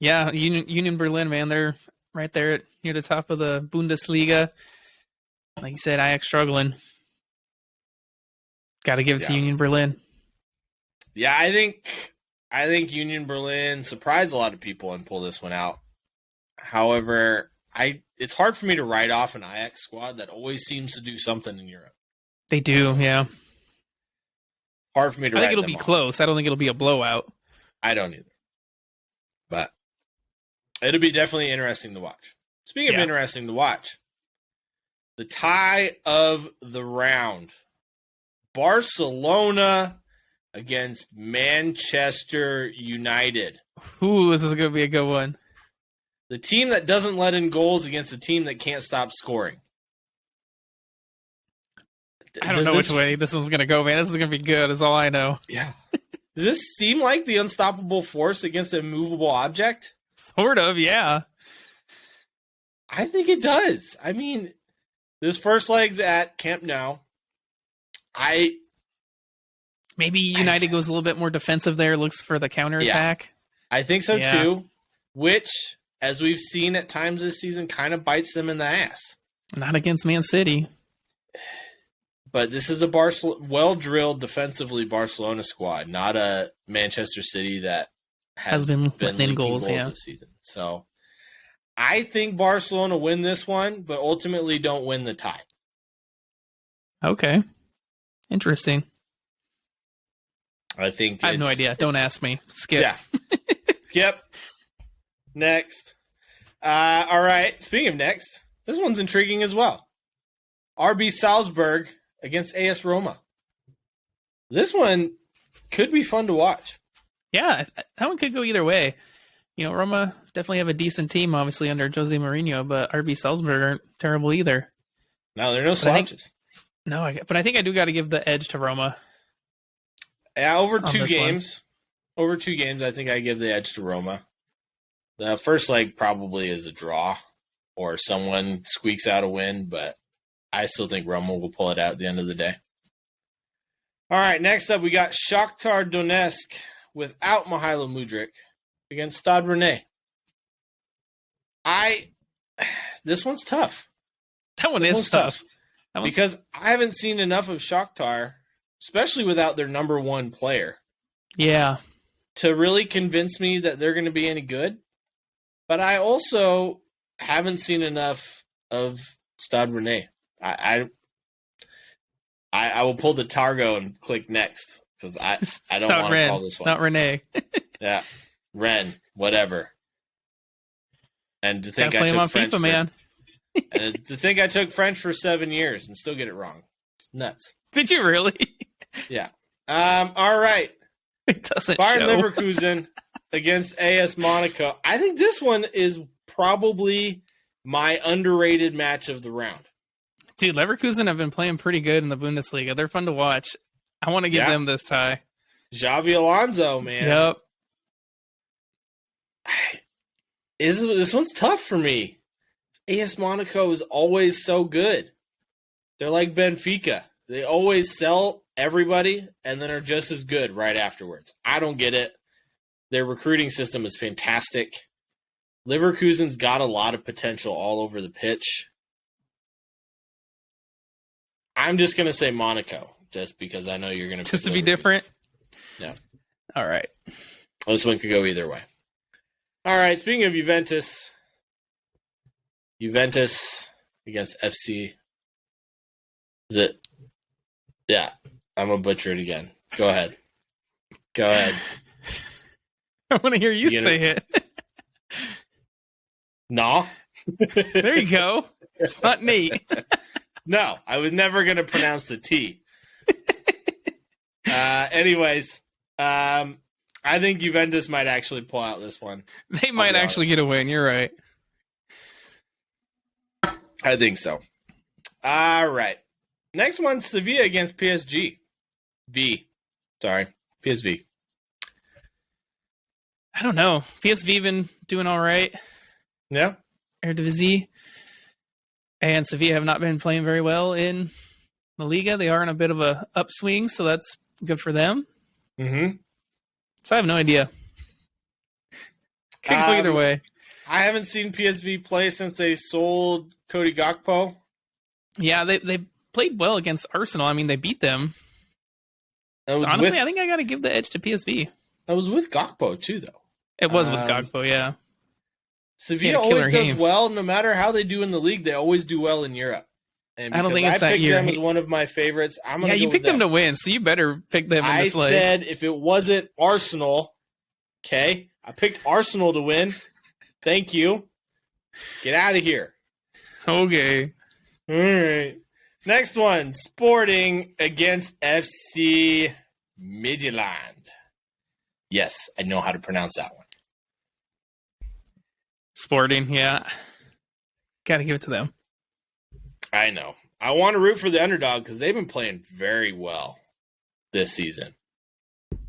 S2: Yeah, Union Berlin, man, they're right there near the top of the Bundesliga. Like you said, Ajax struggling. Got to give it to Union Berlin.
S1: Yeah, I think Union Berlin surprised a lot of people and pulled this one out. However, it's hard for me to write off an Ajax squad that always seems to do something in Europe.
S2: They do, yeah.
S1: Hard for me to write
S2: I think it'll be close. I don't think it'll be a blowout.
S1: I don't either. But it'll be definitely interesting to watch. Speaking of interesting to watch, the tie of the round. Barcelona against Manchester United.
S2: Ooh, this is going to be a good one.
S1: The team that doesn't let in goals against a team that can't stop scoring.
S2: I don't know which way this one's going to go, man. This is going to be good, is all I know.
S1: Yeah. Does this seem like the unstoppable force against an immovable object?
S2: Sort of, yeah.
S1: I think it does. I mean, this first leg's at Camp Nou.
S2: Maybe United goes a little bit more defensive there, looks for the counterattack.
S1: I think so too, which, as we've seen at times this season, kind of bites them in the ass.
S2: Not against Man City.
S1: But this is a well-drilled defensively Barcelona squad, not a Manchester City that has been leaking goals this season. So I think Barcelona win this one, but ultimately don't win the tie.
S2: Okay. Interesting.
S1: I think
S2: I have no idea. Don't ask me. Skip.
S1: Yeah. Skip. Next. All right. Speaking of next, this one's intriguing as well. RB Salzburg against AS Roma. This one could be fun to watch.
S2: Yeah, that one could go either way. You know, Roma definitely have a decent team, obviously, under Jose Mourinho, but RB Salzburg aren't terrible either.
S1: No, they're no slouches.
S2: But I think I do got to give the edge to Roma.
S1: Yeah, over 2 games. Over 2 games, I think I give the edge to Roma. The first leg probably is a draw or someone squeaks out a win, but I still think Roma will pull it out at the end of the day. All right, next up we got Shakhtar Donetsk without Mihailo Mudryk against Stade Rennais. This one's tough.
S2: That one is tough.
S1: Because I haven't seen enough of Shakhtar, especially without their number 1 player.
S2: Yeah.
S1: To really convince me that they're going to be any good. But I also haven't seen enough of Stade Rennais. I will pull the Targo and click next because I don't want to call this one.
S2: Not Rennais.
S1: Yeah, Ren, whatever. And to think
S2: I took
S1: French
S2: FIFA, man.
S1: And to think I took French for 7 years and still get it wrong. It's nuts.
S2: Did you really?
S1: Yeah. All right.
S2: It doesn't
S1: Bayern
S2: show.
S1: Leverkusen against AS Monaco. I think this one is probably my underrated match of the round.
S2: Dude, Leverkusen have been playing pretty good in the Bundesliga. They're fun to watch. I want to give them this tie.
S1: Xavi Alonso, man.
S2: Yep.
S1: This one's tough for me. AS Monaco is always so good. They're like Benfica. They always sell everybody and then are just as good right afterwards. I don't get it. Their recruiting system is fantastic. Leverkusen's got a lot of potential all over the pitch. I'm just going to say Monaco, just because I know you're going to...
S2: Just to be different?
S1: No.
S2: All right.
S1: Well, this one could go either way. All right, speaking of Juventus against FC. Is it? Yeah, I'm going to butcher it again. Go ahead.
S2: I want to hear you say it.
S1: No.
S2: There you go. It's not Nate.
S1: No, I was never going to pronounce the T. Anyways, I think Juventus might actually pull out this one.
S2: They might actually get a win. You're right.
S1: I think so. All right. Next one, Sevilla against PSG. PSV.
S2: I don't know. PSV been doing all right.
S1: Yeah.
S2: Eredivisie. And Sevilla have not been playing very well in La Liga. They are in a bit of a upswing, so that's good for them.
S1: Mm-hmm.
S2: So I have no idea. Could go either way.
S1: I haven't seen PSV play since they sold Cody Gakpo.
S2: Yeah, they played well against Arsenal. I mean, they beat them. So honestly, I think I got to give the edge to PSV.
S1: That was with Gakpo, too, though.
S2: It was with Gakpo, yeah.
S1: Sevilla always does well. No matter how they do in the league, they always do well in Europe. And
S2: I don't think it's that year.
S1: I picked them as one of my favorites.
S2: You picked them to win, so you better pick them in the slate.
S1: I said if it wasn't Arsenal, okay? I picked Arsenal to win. Thank you. Get out of here.
S2: Okay.
S1: All right. Next one, Sporting against FC Midtjylland. Yes, I know how to pronounce that one.
S2: Sporting, yeah. Got to give it to them.
S1: I know. I want to root for the underdog because they've been playing very well this season.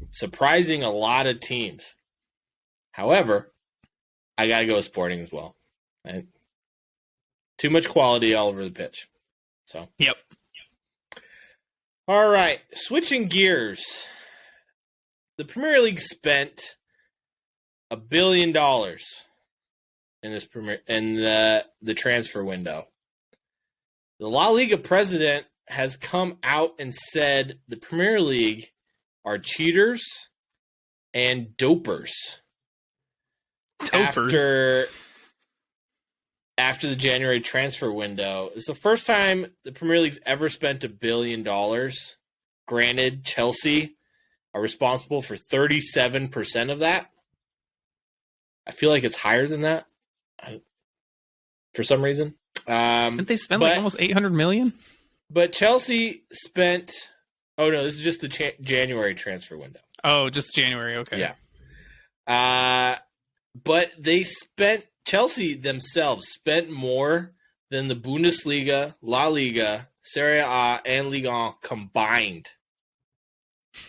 S1: Surprising a lot of teams. However, I got to go with Sporting as well. Right? Too much quality all over the pitch. So.
S2: Yep.
S1: All right. Switching gears. The Premier League spent $1 billion in the transfer window. The La Liga president has come out and said the Premier League are cheaters and dopers. After the January transfer window. It's the first time the Premier League's ever spent $1 billion. Granted, Chelsea are responsible for 37% of that. I feel like it's higher than that for some reason.
S2: Didn't they spend almost $800 million?
S1: But Chelsea spent... Oh, no, this is just the January transfer window.
S2: Oh, just January, okay.
S1: Yeah. But Chelsea themselves spent more than the Bundesliga, La Liga, Serie A, and Ligue 1 combined.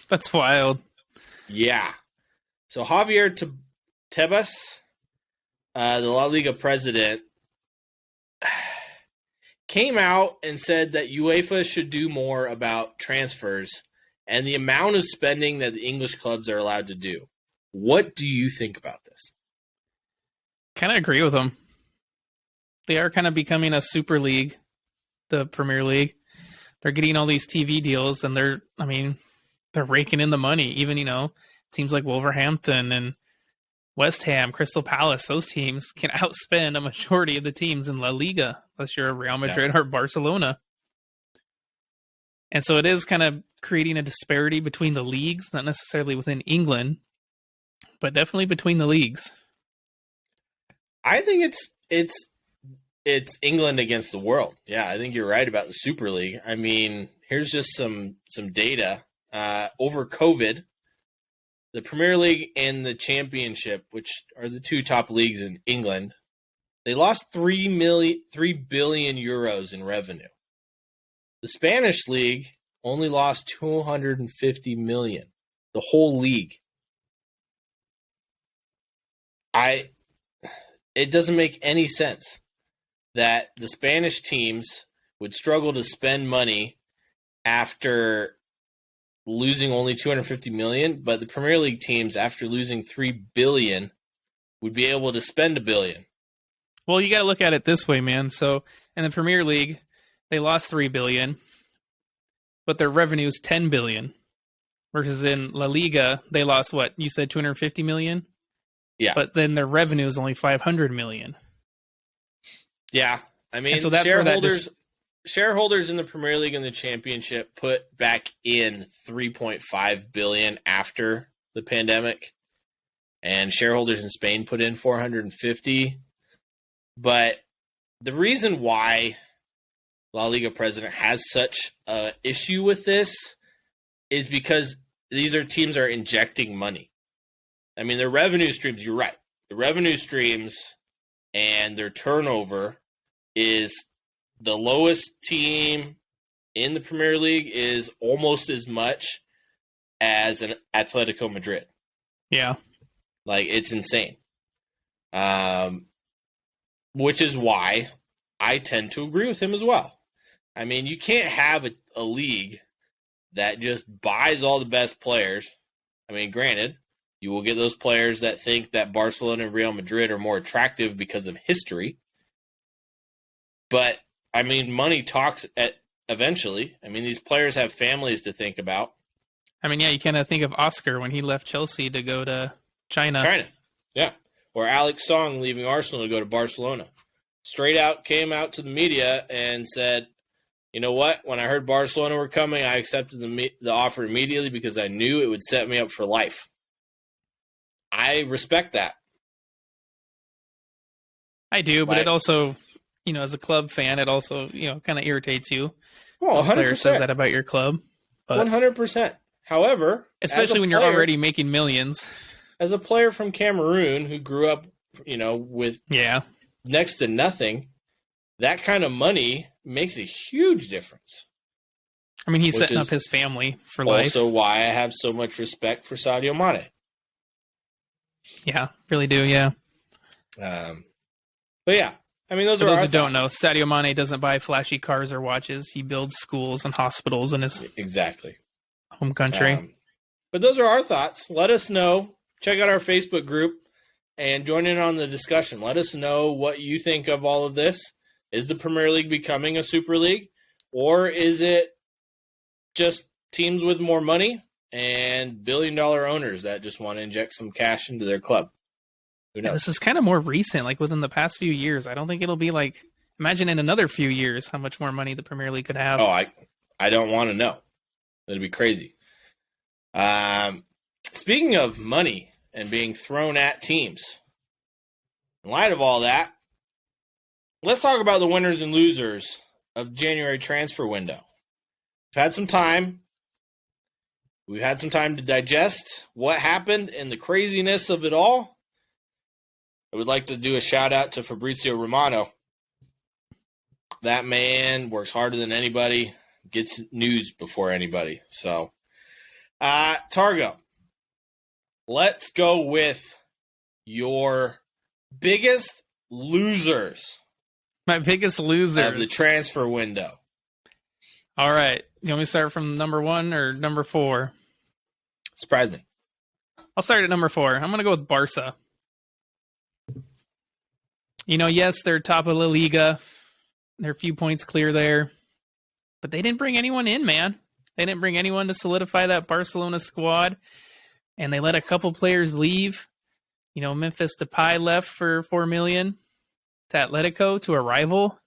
S2: That's wild.
S1: Yeah. So Javier Tebas, the La Liga president, came out and said that UEFA should do more about transfers and the amount of spending that the English clubs are allowed to do. What do you think about this?
S2: Kind of agree with them. They are kind of becoming a super league, the Premier League. They're getting all these TV deals, and they're raking in the money. Even, teams like Wolverhampton and West Ham, Crystal Palace, those teams can outspend a majority of the teams in La Liga, unless you're Real Madrid or Barcelona. And so it is kind of creating a disparity between the leagues, not necessarily within England, but definitely between the leagues.
S1: I think it's England against the world. Yeah, I think you're right about the Super League. I mean, here's just some data. Over COVID, the Premier League and the Championship, which are the two top leagues in England, They lost 3 billion euros in revenue. The Spanish league only lost 250 million. The whole league. It doesn't make any sense that the Spanish teams would struggle to spend money after losing only 250 million, but the Premier League teams, after losing 3 billion, would be able to spend $1 billion.
S2: Well, you got to look at it this way, man. So in the Premier League, they lost 3 billion, but their revenue is 10 billion. Versus in La Liga, they lost what? You said 250 million?
S1: Yeah.
S2: But then their revenue is only 500 million.
S1: Yeah. I mean,
S2: and so that's
S1: shareholders in the Premier League and the Championship put back in 3.5 billion after the pandemic, and shareholders in Spain put in 450. But the reason why La Liga president has such an issue with this is because these teams are injecting money. I mean, their revenue streams, you're right. The revenue streams and their turnover is the lowest team in the Premier League is almost as much as an Atletico Madrid.
S2: Yeah.
S1: Like, it's insane. Which is why I tend to agree with him as well. I mean, you can't have a league that just buys all the best players. I mean, granted, you will get those players that think that Barcelona and Real Madrid are more attractive because of history. But, I mean, money talks eventually. I mean, these players have families to think about.
S2: I mean, yeah, you kind of think of Oscar when he left Chelsea to go to China.
S1: Yeah. Or Alex Song leaving Arsenal to go to Barcelona. Straight out, came out to the media and said, you know what? When I heard Barcelona were coming, I accepted the offer immediately because I knew it would set me up for life. I respect that.
S2: I do, but it also, as a club fan, it also, kind of irritates you.
S1: Well, 100%.
S2: A player says that about your club. But
S1: 100%. However,
S2: especially when you're already making millions.
S1: As a player from Cameroon who grew up, with next to nothing, that kind of money makes a huge difference.
S2: I mean, he's setting up his family for life.
S1: Also why I have so much respect for Sadio Mane.
S2: Yeah, really do, yeah.
S1: But yeah, I mean, those
S2: who don't know, Sadio Mane doesn't buy flashy cars or watches. He builds schools and hospitals in his home country.
S1: But those are our thoughts. Let us know. Check out our Facebook group and join in on the discussion. Let us know what you think of all of this. Is the Premier League becoming a Super League? Or is it just teams with more money and billion-dollar owners that just want to inject some cash into their club? Who knows?
S2: Yeah, this is kind of more recent, like within the past few years. I don't think it'll be like, imagine in another few years how much more money the Premier League could have.
S1: Oh, I don't want to know. It'd be crazy. Speaking of money and being thrown at teams, in light of all that, let's talk about the winners and losers of the January transfer window. We've had some time. We've had some time to digest what happened and the craziness of it all. I would like to do a shout out to Fabrizio Romano. That man works harder than anybody, gets news before anybody. So, Targo, let's go with your biggest losers.
S2: My biggest losers
S1: of the transfer window.
S2: All right. You want me to start from number 1 or number 4?
S1: Surprise me.
S2: I'll start at number 4. I'm going to go with Barca. Yes, they're top of La Liga. They're a few points clear there. But they didn't bring anyone in, man. They didn't bring anyone to solidify that Barcelona squad. And they let a couple players leave. Memphis Depay left for $4 million to Atletico, to a rival.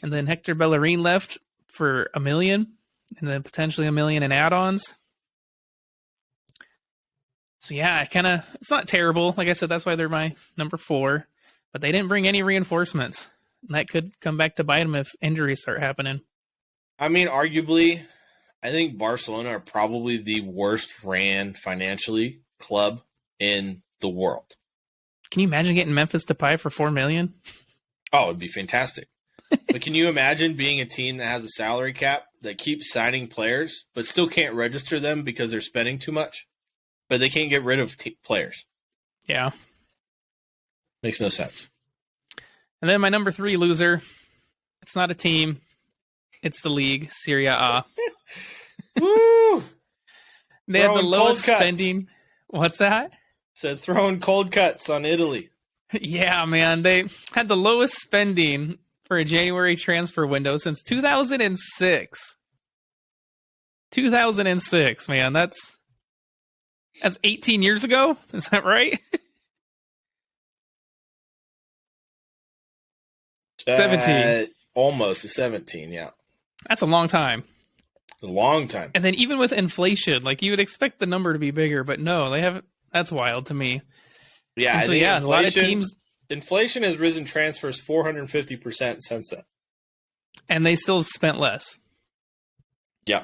S2: And then Hector Bellerin left for $1 million. And then potentially $1 million in add-ons. So yeah, it's not terrible. Like I said, that's why they're my number 4. But they didn't bring any reinforcements. And that could come back to bite them if injuries start happening.
S1: I mean, arguably, I think Barcelona are probably the worst ran financially club in the world.
S2: Can you imagine getting Memphis Depay for $4 million?
S1: Oh, it'd be fantastic. But can you imagine being a team that has a salary cap that keeps signing players but still can't register them because they're spending too much? But they can't get rid of players.
S2: Yeah.
S1: Makes no sense.
S2: And then my number 3 loser, it's not a team, it's the league, Serie A.
S1: Woo!
S2: They had the lowest spending. What's that?
S1: Said throwing cold cuts on Italy.
S2: Yeah, man. They had the lowest spending for a January transfer window since 2006. 2006, man. That's 18 years ago. Is that right? 17.
S1: Almost 17, yeah.
S2: That's a long time.
S1: It's a long time.
S2: And then even with inflation, like you would expect the number to be bigger, but no, they haven't. That's wild to me.
S1: Yeah,
S2: so yeah, a lot of teams.
S1: Inflation has risen transfers 450% since then.
S2: And they still spent less.
S1: Yeah.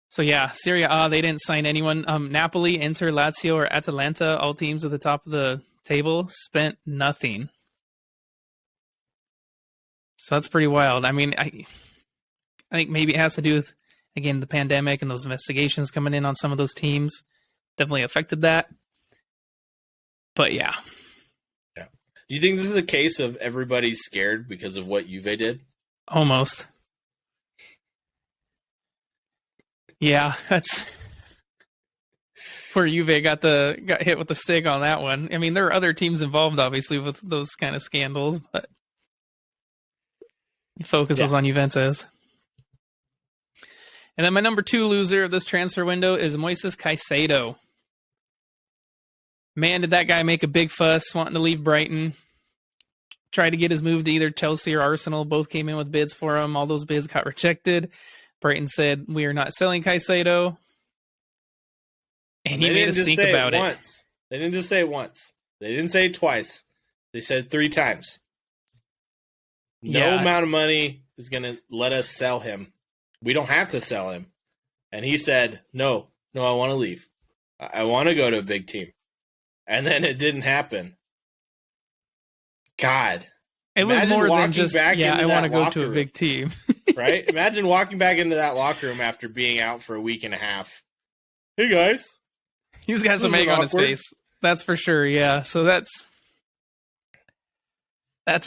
S2: So yeah, Serie A, they didn't sign anyone. Napoli, Inter, Lazio, or Atalanta, all teams at the top of the table, spent nothing. So that's pretty wild. I mean, I think maybe it has to do with, again, the pandemic and those investigations coming in on some of those teams. Definitely affected that. But yeah.
S1: Yeah. Do you think this is a case of everybody's scared because of what Juve did?
S2: Almost. Yeah, that's where Juve got hit with the stick on that one. I mean, there are other teams involved, obviously, with those kind of scandals, but the focus was on Juventus. And then my number 2 loser of this transfer window is Moises Caicedo. Man, did that guy make a big fuss wanting to leave Brighton. Tried to get his move to either Chelsea or Arsenal. Both came in with bids for him. All those bids got rejected. Brighton said, we are not selling Caicedo. And he made us think about it.
S1: They didn't just say it once. They didn't say it twice. They said 3 times. No amount of money is going to let us sell him. We don't have to sell him. And he said, no, I want to leave. I want to go to a big team. And then it didn't happen. God.
S2: It was more than just, I want to go to a big team.
S1: Right? Imagine walking back into that locker room after being out for a week and a half. Hey, guys.
S2: He's got some egg on his face. That's for sure, yeah. So that's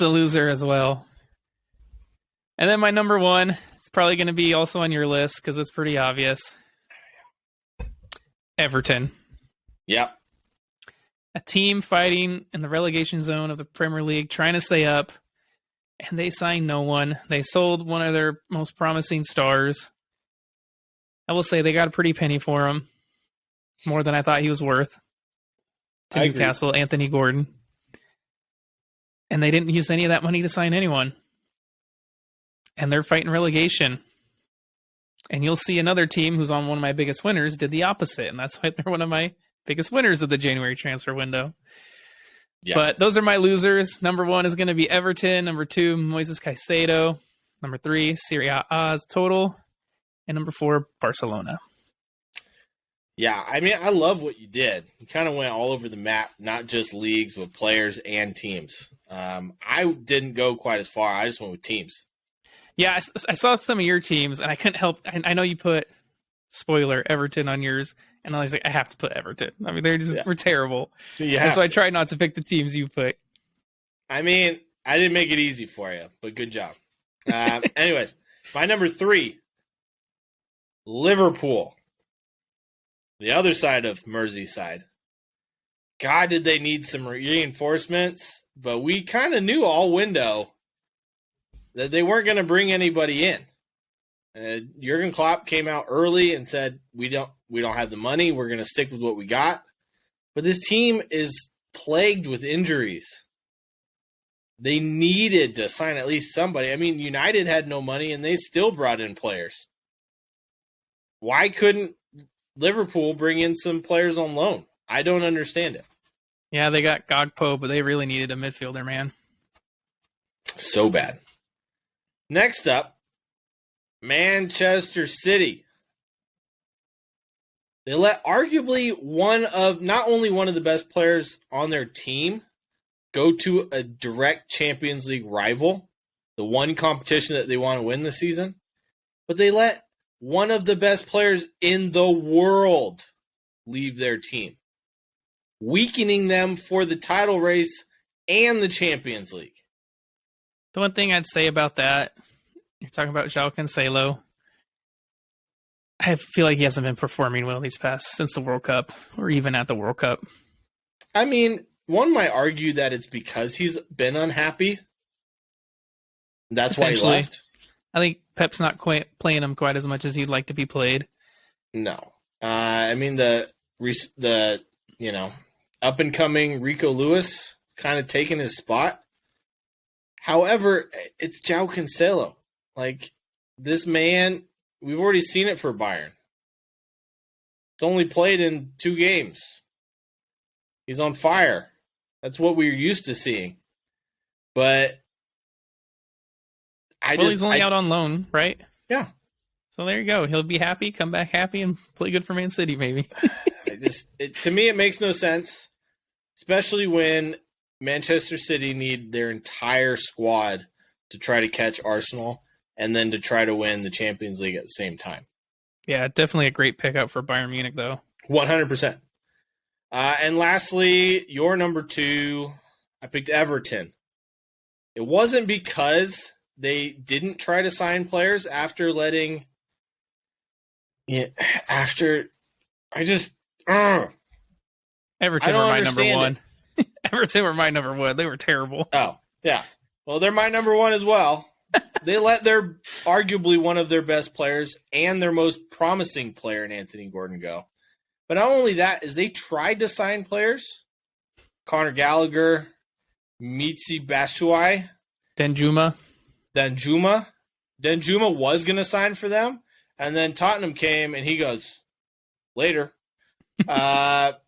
S2: a loser as well. And then my number 1, it's probably going to be also on your list because it's pretty obvious. Everton.
S1: Yep.
S2: A team fighting in the relegation zone of the Premier League, trying to stay up, and they signed no one. They sold one of their most promising stars. I will say they got a pretty penny for him. More than I thought he was worth. To Newcastle, Anthony Gordon. And they didn't use any of that money to sign anyone. And they're fighting relegation. And you'll see another team who's on one of my biggest winners did the opposite. And that's why they're one of my biggest winners of the January transfer window. Yeah. But those are my losers. Number 1 is going to be Everton. Number 2, Moises Caicedo. Number 3, Serie A's total. And number 4, Barcelona.
S1: Yeah, I mean, I love what you did. You kind of went all over the map, not just leagues, but players and teams. I didn't go quite as far. I just went with teams.
S2: Yeah, I saw some of your teams, and I couldn't help. I know you put, spoiler, Everton on yours, and I was like, I have to put Everton. I mean, we're terrible. And so I tried not to pick the teams you put.
S1: I mean, I didn't make it easy for you, but good job. Anyways, my number 3, Liverpool. The other side of Merseyside. God, did they need some reinforcements, but we kind of knew all window that they weren't going to bring anybody in. Jurgen Klopp came out early and said, we don't have the money. We're going to stick with what we got. But this team is plagued with injuries. They needed to sign at least somebody. I mean, United had no money, and they still brought in players. Why couldn't Liverpool bring in some players on loan? I don't understand it.
S2: Yeah, they got Gakpo, but they really needed a midfielder, man.
S1: So bad. Next up, Manchester City. They let arguably not only one of the best players on their team go to a direct Champions League rival, the one competition that they want to win this season, but they let one of the best players in the world leave their team, weakening them for the title race and the Champions League.
S2: The one thing I'd say about that, you're talking about João Cancelo. I feel like he hasn't been performing well since the World Cup, or even at the World Cup.
S1: I mean, one might argue that it's because he's been unhappy. That's why he left.
S2: I think Pep's not quite playing him quite as much as he'd like to be played.
S1: No. I mean, the up and coming Rico Lewis kind of taking his spot. However, it's João Cancelo. Like, this man, we've already seen it for Bayern. It's only played in 2 games. He's on fire. That's what we're used to seeing. But
S2: he's only out on loan, right?
S1: Yeah.
S2: So there you go. He'll be happy, come back happy, and play good for Man City, maybe.
S1: To me, it makes no sense, especially when Manchester City need their entire squad to try to catch Arsenal and then to try to win the Champions League at the same time.
S2: Yeah, definitely a great pickup for Bayern Munich, though.
S1: 100%. And lastly, your number 2, I picked Everton. It wasn't because they didn't try to sign players after letting... Everton
S2: were my number 1. Everton were my number 1. They were terrible.
S1: Oh, yeah. Well, they're my number 1 as well. They let their arguably one of their best players and their most promising player in Anthony Gordon go. But not only that, is they tried to sign players. Conor Gallagher, Michy Batshuayi,
S2: Danjuma.
S1: Danjuma was going to sign for them, and then Tottenham came, and he goes, later. Conor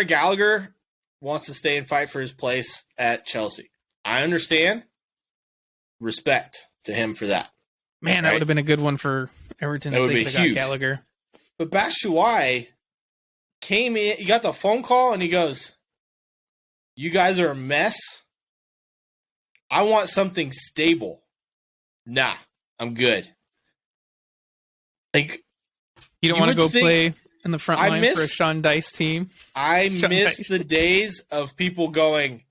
S1: Gallagher wants to stay and fight for his place at Chelsea. I understand. Respect to him for that.
S2: Man, that would have been a good one for Everton.
S1: That would be huge.
S2: Gallagher.
S1: But Batshuayi came in, he got the phone call, and he goes, "You guys are a mess. I want something stable. Nah, I'm good." Like,
S2: you don't want to go play in the front line for a Sean Dice team?
S1: I miss the days of people going,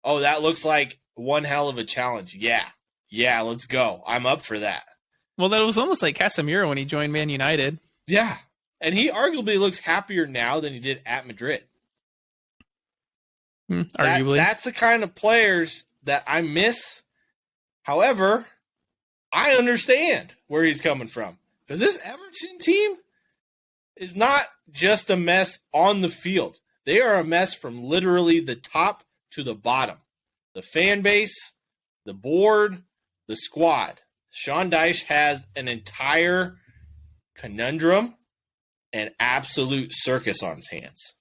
S1: "Oh, that looks like one hell of a challenge. Yeah, let's go. I'm up for that."
S2: Well, that was almost like Casemiro when he joined Man United.
S1: Yeah, and he arguably looks happier now than he did at Madrid.
S2: Arguably.
S1: That's the kind of players that I miss. However, I understand where he's coming from. Because this Everton team is not just a mess on the field. They are a mess from literally the top to the bottom. The fan base, the board, the squad. Sean Dyche has an entire conundrum and absolute circus on his hands.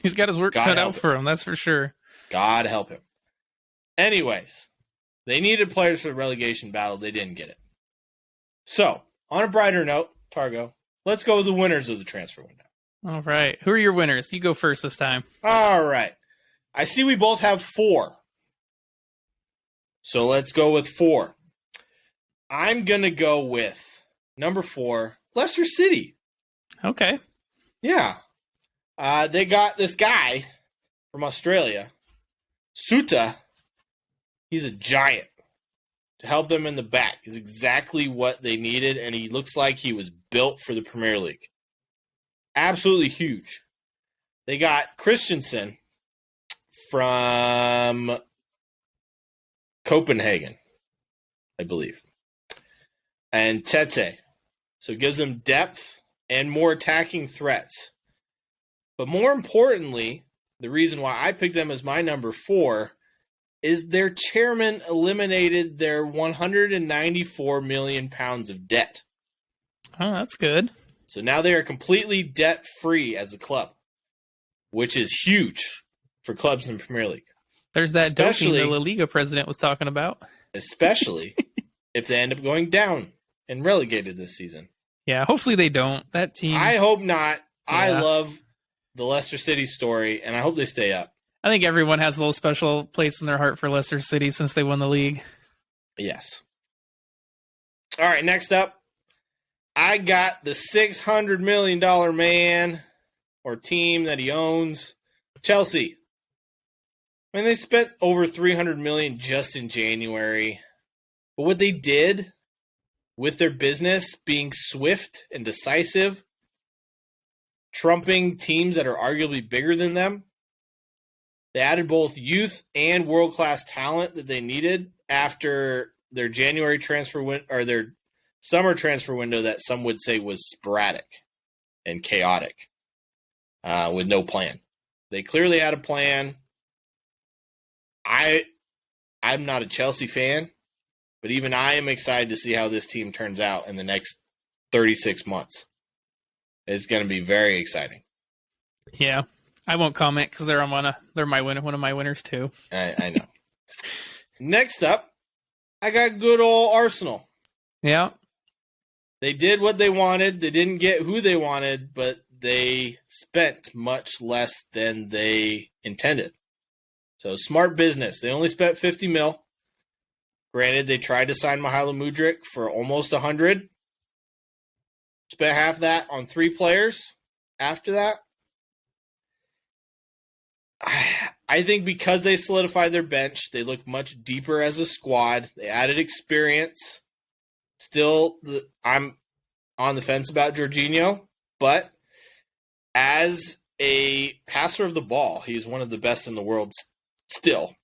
S2: He's got his work cut out for him, that's for sure.
S1: God help him. Anyways, they needed players for the relegation battle. They didn't get it. So, on a brighter note, Targo, let's go with the winners of the transfer window.
S2: All right. Who are your winners? You go first this time.
S1: All right. I see we both have 4. So let's go with 4. I'm going to go with number 4, Leicester City.
S2: Okay.
S1: Yeah. They got this guy from Australia, Suta. He's a giant. To help them in the back is exactly what they needed, and he looks like he was built for the Premier League. Absolutely huge. They got Christensen from Copenhagen, I believe, and Tete. So it gives them depth and more attacking threats. But more importantly, the reason why I picked them as my number 4 is their chairman eliminated their 194 million pounds of debt.
S2: Oh, that's good.
S1: So now they are completely debt-free as a club, which is huge for clubs in the Premier League.
S2: There's that doping the La Liga president was talking about.
S1: Especially if they end up going down and relegated this season.
S2: Yeah, hopefully they don't. That team.
S1: I hope not.
S2: Yeah.
S1: I love the Leicester City story, and I hope they stay up.
S2: I think everyone has a little special place in their heart for Leicester City since they won the league.
S1: Yes. All right, next up, I got the $600 million man or team that he owns, Chelsea. I mean, they spent over $300 million just in January. But what they did with their business being swift and decisive, trumping teams that are arguably bigger than them, they added both youth and world-class talent that they needed after their January transfer or their summer transfer window that some would say was sporadic and chaotic with no plan. They clearly had a plan. I'm not a Chelsea fan, but even I am excited to see how this team turns out in the next 36 months. It's going to be very exciting.
S2: Yeah. I won't comment because they're one of my winners too.
S1: I know. Next up, I got good old Arsenal.
S2: Yeah.
S1: They did what they wanted. They didn't get who they wanted, but they spent much less than they intended. So smart business. They only spent 50 mil. Granted, they tried to sign Mihajlo Mudryk for almost 100. Spent half that on 3 players after that. I think because they solidified their bench, they look much deeper as a squad. They added experience. Still, I'm on the fence about Jorginho, but as a passer of the ball, he's one of the best in the world still.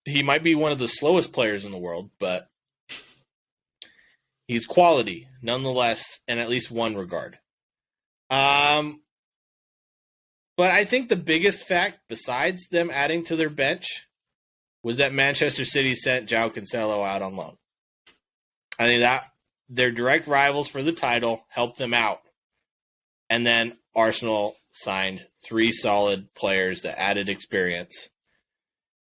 S1: He might be one of the slowest players in the world, but he's quality nonetheless in at least one regard. But I think the biggest fact, besides them adding to their bench, was that Manchester City sent João Cancelo out on loan. I think that their direct rivals for the title helped them out. And then Arsenal signed 3 solid players that added experience.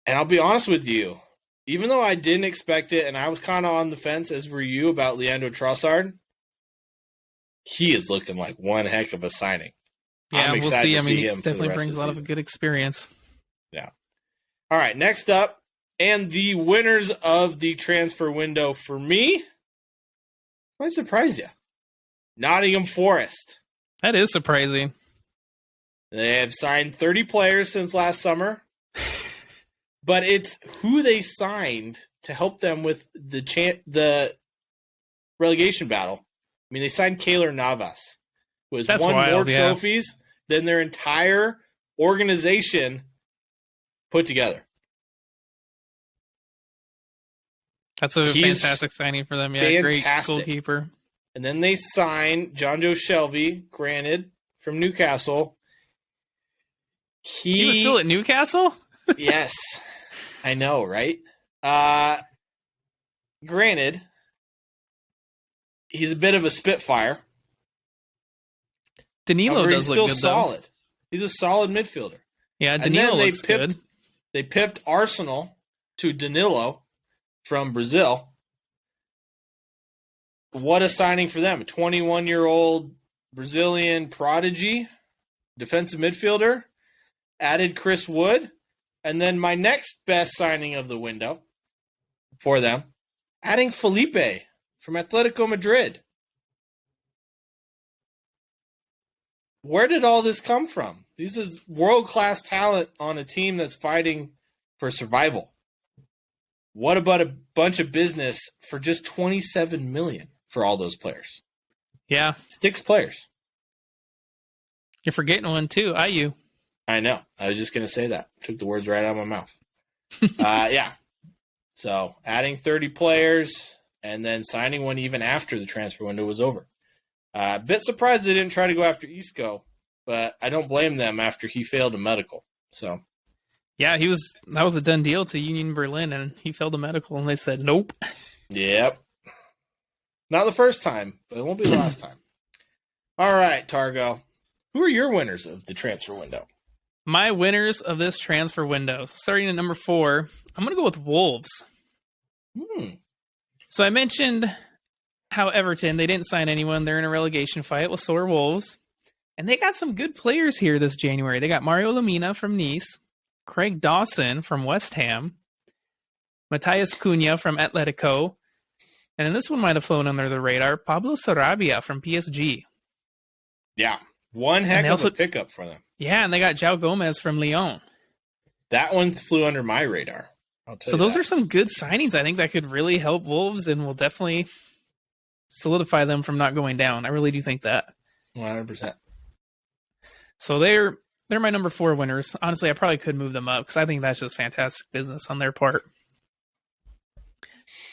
S1: And I'll be honest with you, even though I didn't expect it, and I was kind of on the fence, as were you, about Leandro Trossard, he is looking like one heck of a signing.
S2: Yeah,
S1: I'm excited to see him.
S2: Definitely brings a lot of good experience.
S1: Yeah. All right, next up, and the winners of the transfer window for me, might surprise you, Nottingham Forest.
S2: That is surprising.
S1: They have signed 30 players since last summer, but it's who they signed to help them with the relegation battle. I mean, they signed Keylor Navas, who has won more trophies than their entire organization put together.
S2: That's a fantastic signing for them. Yeah, fantastic. Great goalkeeper.
S1: And then they signed Jonjo Shelvey, granted, from Newcastle.
S2: He was still at Newcastle?
S1: Yes. I know, right? Granted, he's a bit of a spitfire.
S2: Danilo does look good,
S1: solid.
S2: Though.
S1: He's a solid midfielder.
S2: Yeah, Danilo looks good.
S1: They pipped Arsenal to Danilo from Brazil. What a signing for them. A 21-year-old Brazilian prodigy, defensive midfielder, added Chris Wood. And then my next best signing of the window for them, adding Felipe from Atletico Madrid. Where did all this come from? This is world-class talent on a team that's fighting for survival. What about a bunch of business for just $27 million for all those players?
S2: Yeah.
S1: 6 players.
S2: You're forgetting one, too, IU.
S1: I know. I was just going to say that. Took the words right out of my mouth. Yeah. So adding 30 players and then signing one even after the transfer window was over. A bit surprised they didn't try to go after Isco, but I don't blame them after he failed a medical. So,
S2: yeah, that was a done deal to Union Berlin, and he failed a medical, and they said nope.
S1: Yep. Not the first time, but it won't be the last time. All right, Targo. Who are your winners of the transfer window?
S2: My winners of this transfer window, starting at number 4, I'm going to go with Wolves. So I mentioned how Everton, they didn't sign anyone. They're in a relegation fight. Well, so are Wolves. And they got some good players here this January. They got Mario Lemina from Nice, Craig Dawson from West Ham, Matthias Cunha from Atletico, and then this one might have flown under the radar, Pablo Sarabia from PSG.
S1: Yeah, one heck of a pickup for them.
S2: Yeah, and they got João Gomez from Lyon.
S1: That one flew under my radar.
S2: So those are some good signings, I think, that could really help Wolves and will definitely solidify them from not going down. I really do think that.
S1: 100%.
S2: So they're my number 4 winners. Honestly, I probably could move them up because I think that's just fantastic business on their part.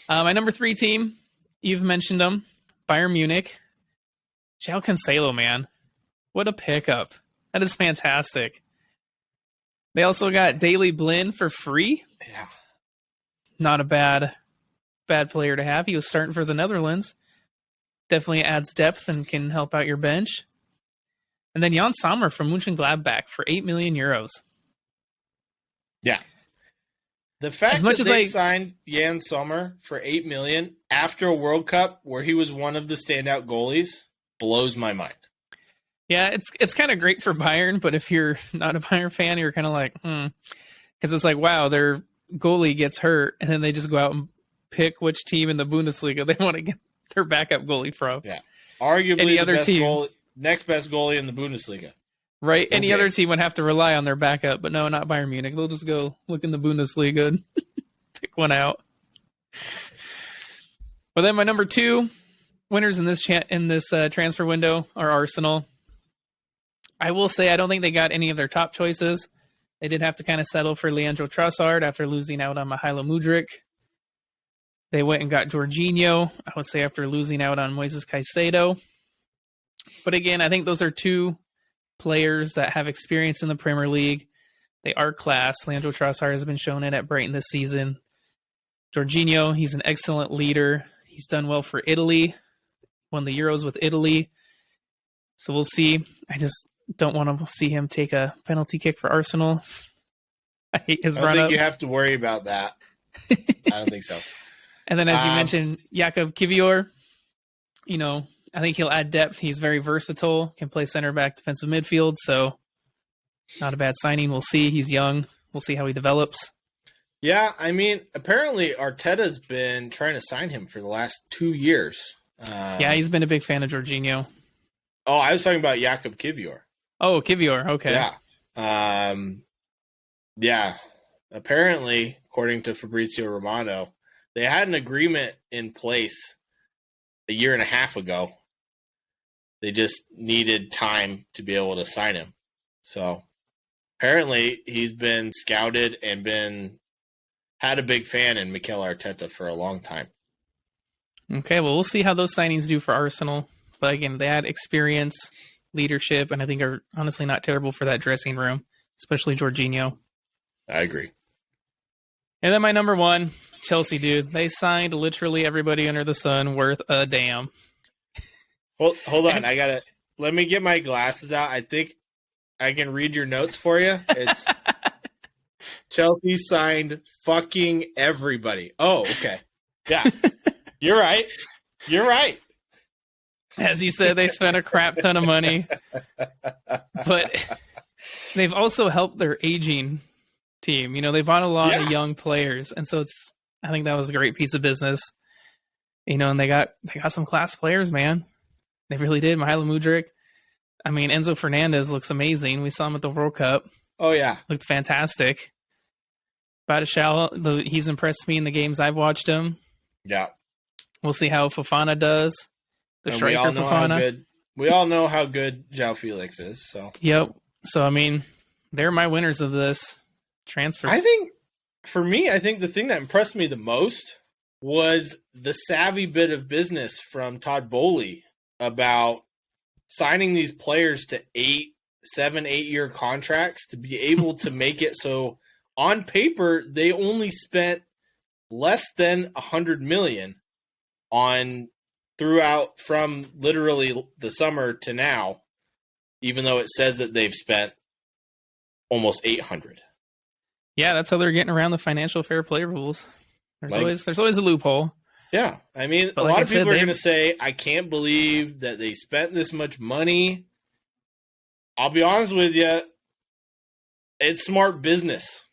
S2: My number 3 team, you've mentioned them, Bayern Munich. João Cancelo, man. What a pickup. That is fantastic. They also got Daley Blind for free.
S1: Yeah.
S2: Not a bad player to have. He was starting for the Netherlands. Definitely adds depth and can help out your bench. And then Jan Sommer from Mönchengladbach for 8 million euros.
S1: Yeah. The fact that they signed Jan Sommer for 8 million after a World Cup where he was one of the standout goalies blows my mind.
S2: Yeah, it's kind of great for Bayern, but if you're not a Bayern fan, you're kind of like, because it's like, wow, their goalie gets hurt, and then they just go out and pick which team in the Bundesliga they want to get their backup goalie from.
S1: Yeah, arguably
S2: any
S1: the
S2: other
S1: best
S2: team,
S1: next best goalie in the Bundesliga.
S2: Right, any other team would have to rely on their backup, but no, not Bayern Munich. They'll just go look in the Bundesliga and pick one out. Well, then my number 2 winners in this transfer window are Arsenal. I will say I don't think they got any of their top choices. They did have to kind of settle for Leandro Trossard after losing out on Mihailo Mudryk. They went and got Jorginho, I would say, after losing out on Moises Caicedo. But again, I think those are 2 players that have experience in the Premier League. They are class. Leandro Trossard has been shown it at Brighton this season. Jorginho, he's an excellent leader. He's done well for Italy. Won the Euros with Italy. So we'll see. I just don't want to see him take a penalty kick for Arsenal. I hate his run-up.
S1: I don't think you have to worry about that. I don't think so.
S2: And then, as you mentioned, Jakub Kivior, I think he'll add depth. He's very versatile, can play center back, defensive midfield. So not a bad signing. We'll see. He's young. We'll see how he develops.
S1: Yeah, I mean, apparently Arteta's been trying to sign him for the last 2 years.
S2: Yeah, he's been a big fan of Jorginho.
S1: Oh, I was talking about Jakub Kivior.
S2: Oh, Kivior. Okay.
S1: Yeah. Yeah. Apparently, according to Fabrizio Romano, they had an agreement in place a year and a half ago. They just needed time to be able to sign him. So apparently he's been scouted and had a big fan in Mikel Arteta for a long time.
S2: Okay, well, we'll see how those signings do for Arsenal. But again, they had experience, leadership, and I think are honestly not terrible for that dressing room, especially Jorginho.
S1: I agree.
S2: And then my number 1, Chelsea, dude. They signed literally everybody under the sun worth a damn.
S1: Hold on. Let me get my glasses out. I think I can read your notes for you. It's Chelsea signed fucking everybody. Oh, okay. Yeah. You're right.
S2: As you said, they spent a crap ton of money. But they've also helped their aging team. They bought a lot of young players. And so I think that was a great piece of business. And they got some class players, man. They really did. Mihailo Mudryk. I mean, Enzo Fernandez looks amazing. We saw him at the World Cup.
S1: Oh, yeah.
S2: Looked fantastic. Badiashile, he's impressed me in the games I've watched him.
S1: Yeah.
S2: We'll see how Fofana does. The striker Fofana.
S1: We all know how good João Felix is. So.
S2: Yep. So, I mean, they're my winners of this transfer.
S1: I think, for me, the thing that impressed me the most was the savvy bit of business from Todd Boehly about signing these players to 7-8 year contracts to be able to make it so on paper they only spent less than 100 million on throughout from literally the summer to now, even though it says that they've spent almost 800.
S2: Yeah, that's how they're getting around the financial fair play rules. There's always a loophole.
S1: Yeah. I mean,
S2: But
S1: a
S2: like
S1: lot
S2: I
S1: of people
S2: said,
S1: are
S2: they-
S1: going to say, I can't believe that they spent this much money. I'll be honest with you. It's smart business.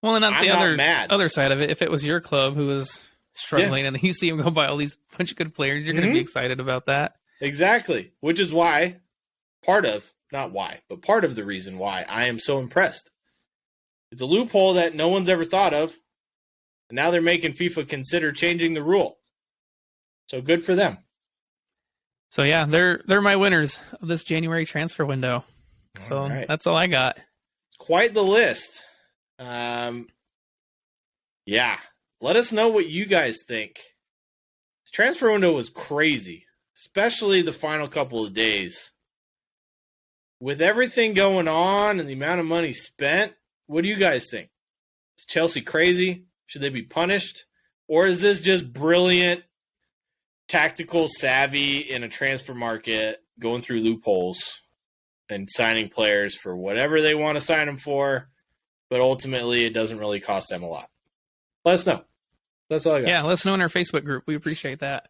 S2: Well, and on
S1: I'm
S2: the
S1: not mad.
S2: other side of it, if it was your club who was struggling and then you see them go buy all these bunch of good players, you're going to be excited about that.
S1: Exactly. Which is why, part of the reason why I am so impressed. It's a loophole that no one's ever thought of. And now they're making FIFA consider changing the rule. So good for them.
S2: So yeah, they're my winners of this January transfer window. So
S1: All right.
S2: that's all I got.
S1: Quite the list. Yeah. Let us know what you guys think. This transfer window was crazy, especially the final couple of days. With everything going on and the amount of money spent, what do you guys think? Is Chelsea crazy? Should they be punished? Or is this just brilliant tactical savvy in a transfer market, going through loopholes and signing players for whatever they want to sign them for, but ultimately it doesn't really cost them a lot? Let us know. That's all I got.
S2: Yeah, let us know in our Facebook group. We appreciate that.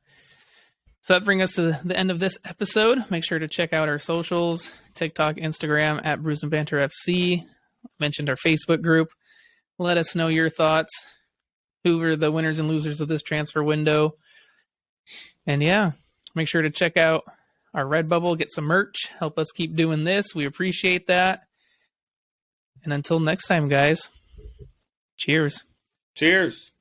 S2: So that brings us to the end of this episode. Make sure to check out our socials, TikTok, Instagram, at Brews and Banter FC. Mentioned our Facebook group. Let us know your thoughts. Who were the winners and losers of this transfer window? And yeah, make sure to check out our Redbubble, get some merch, help us keep doing this. We appreciate that. And until next time, guys, cheers.
S1: Cheers.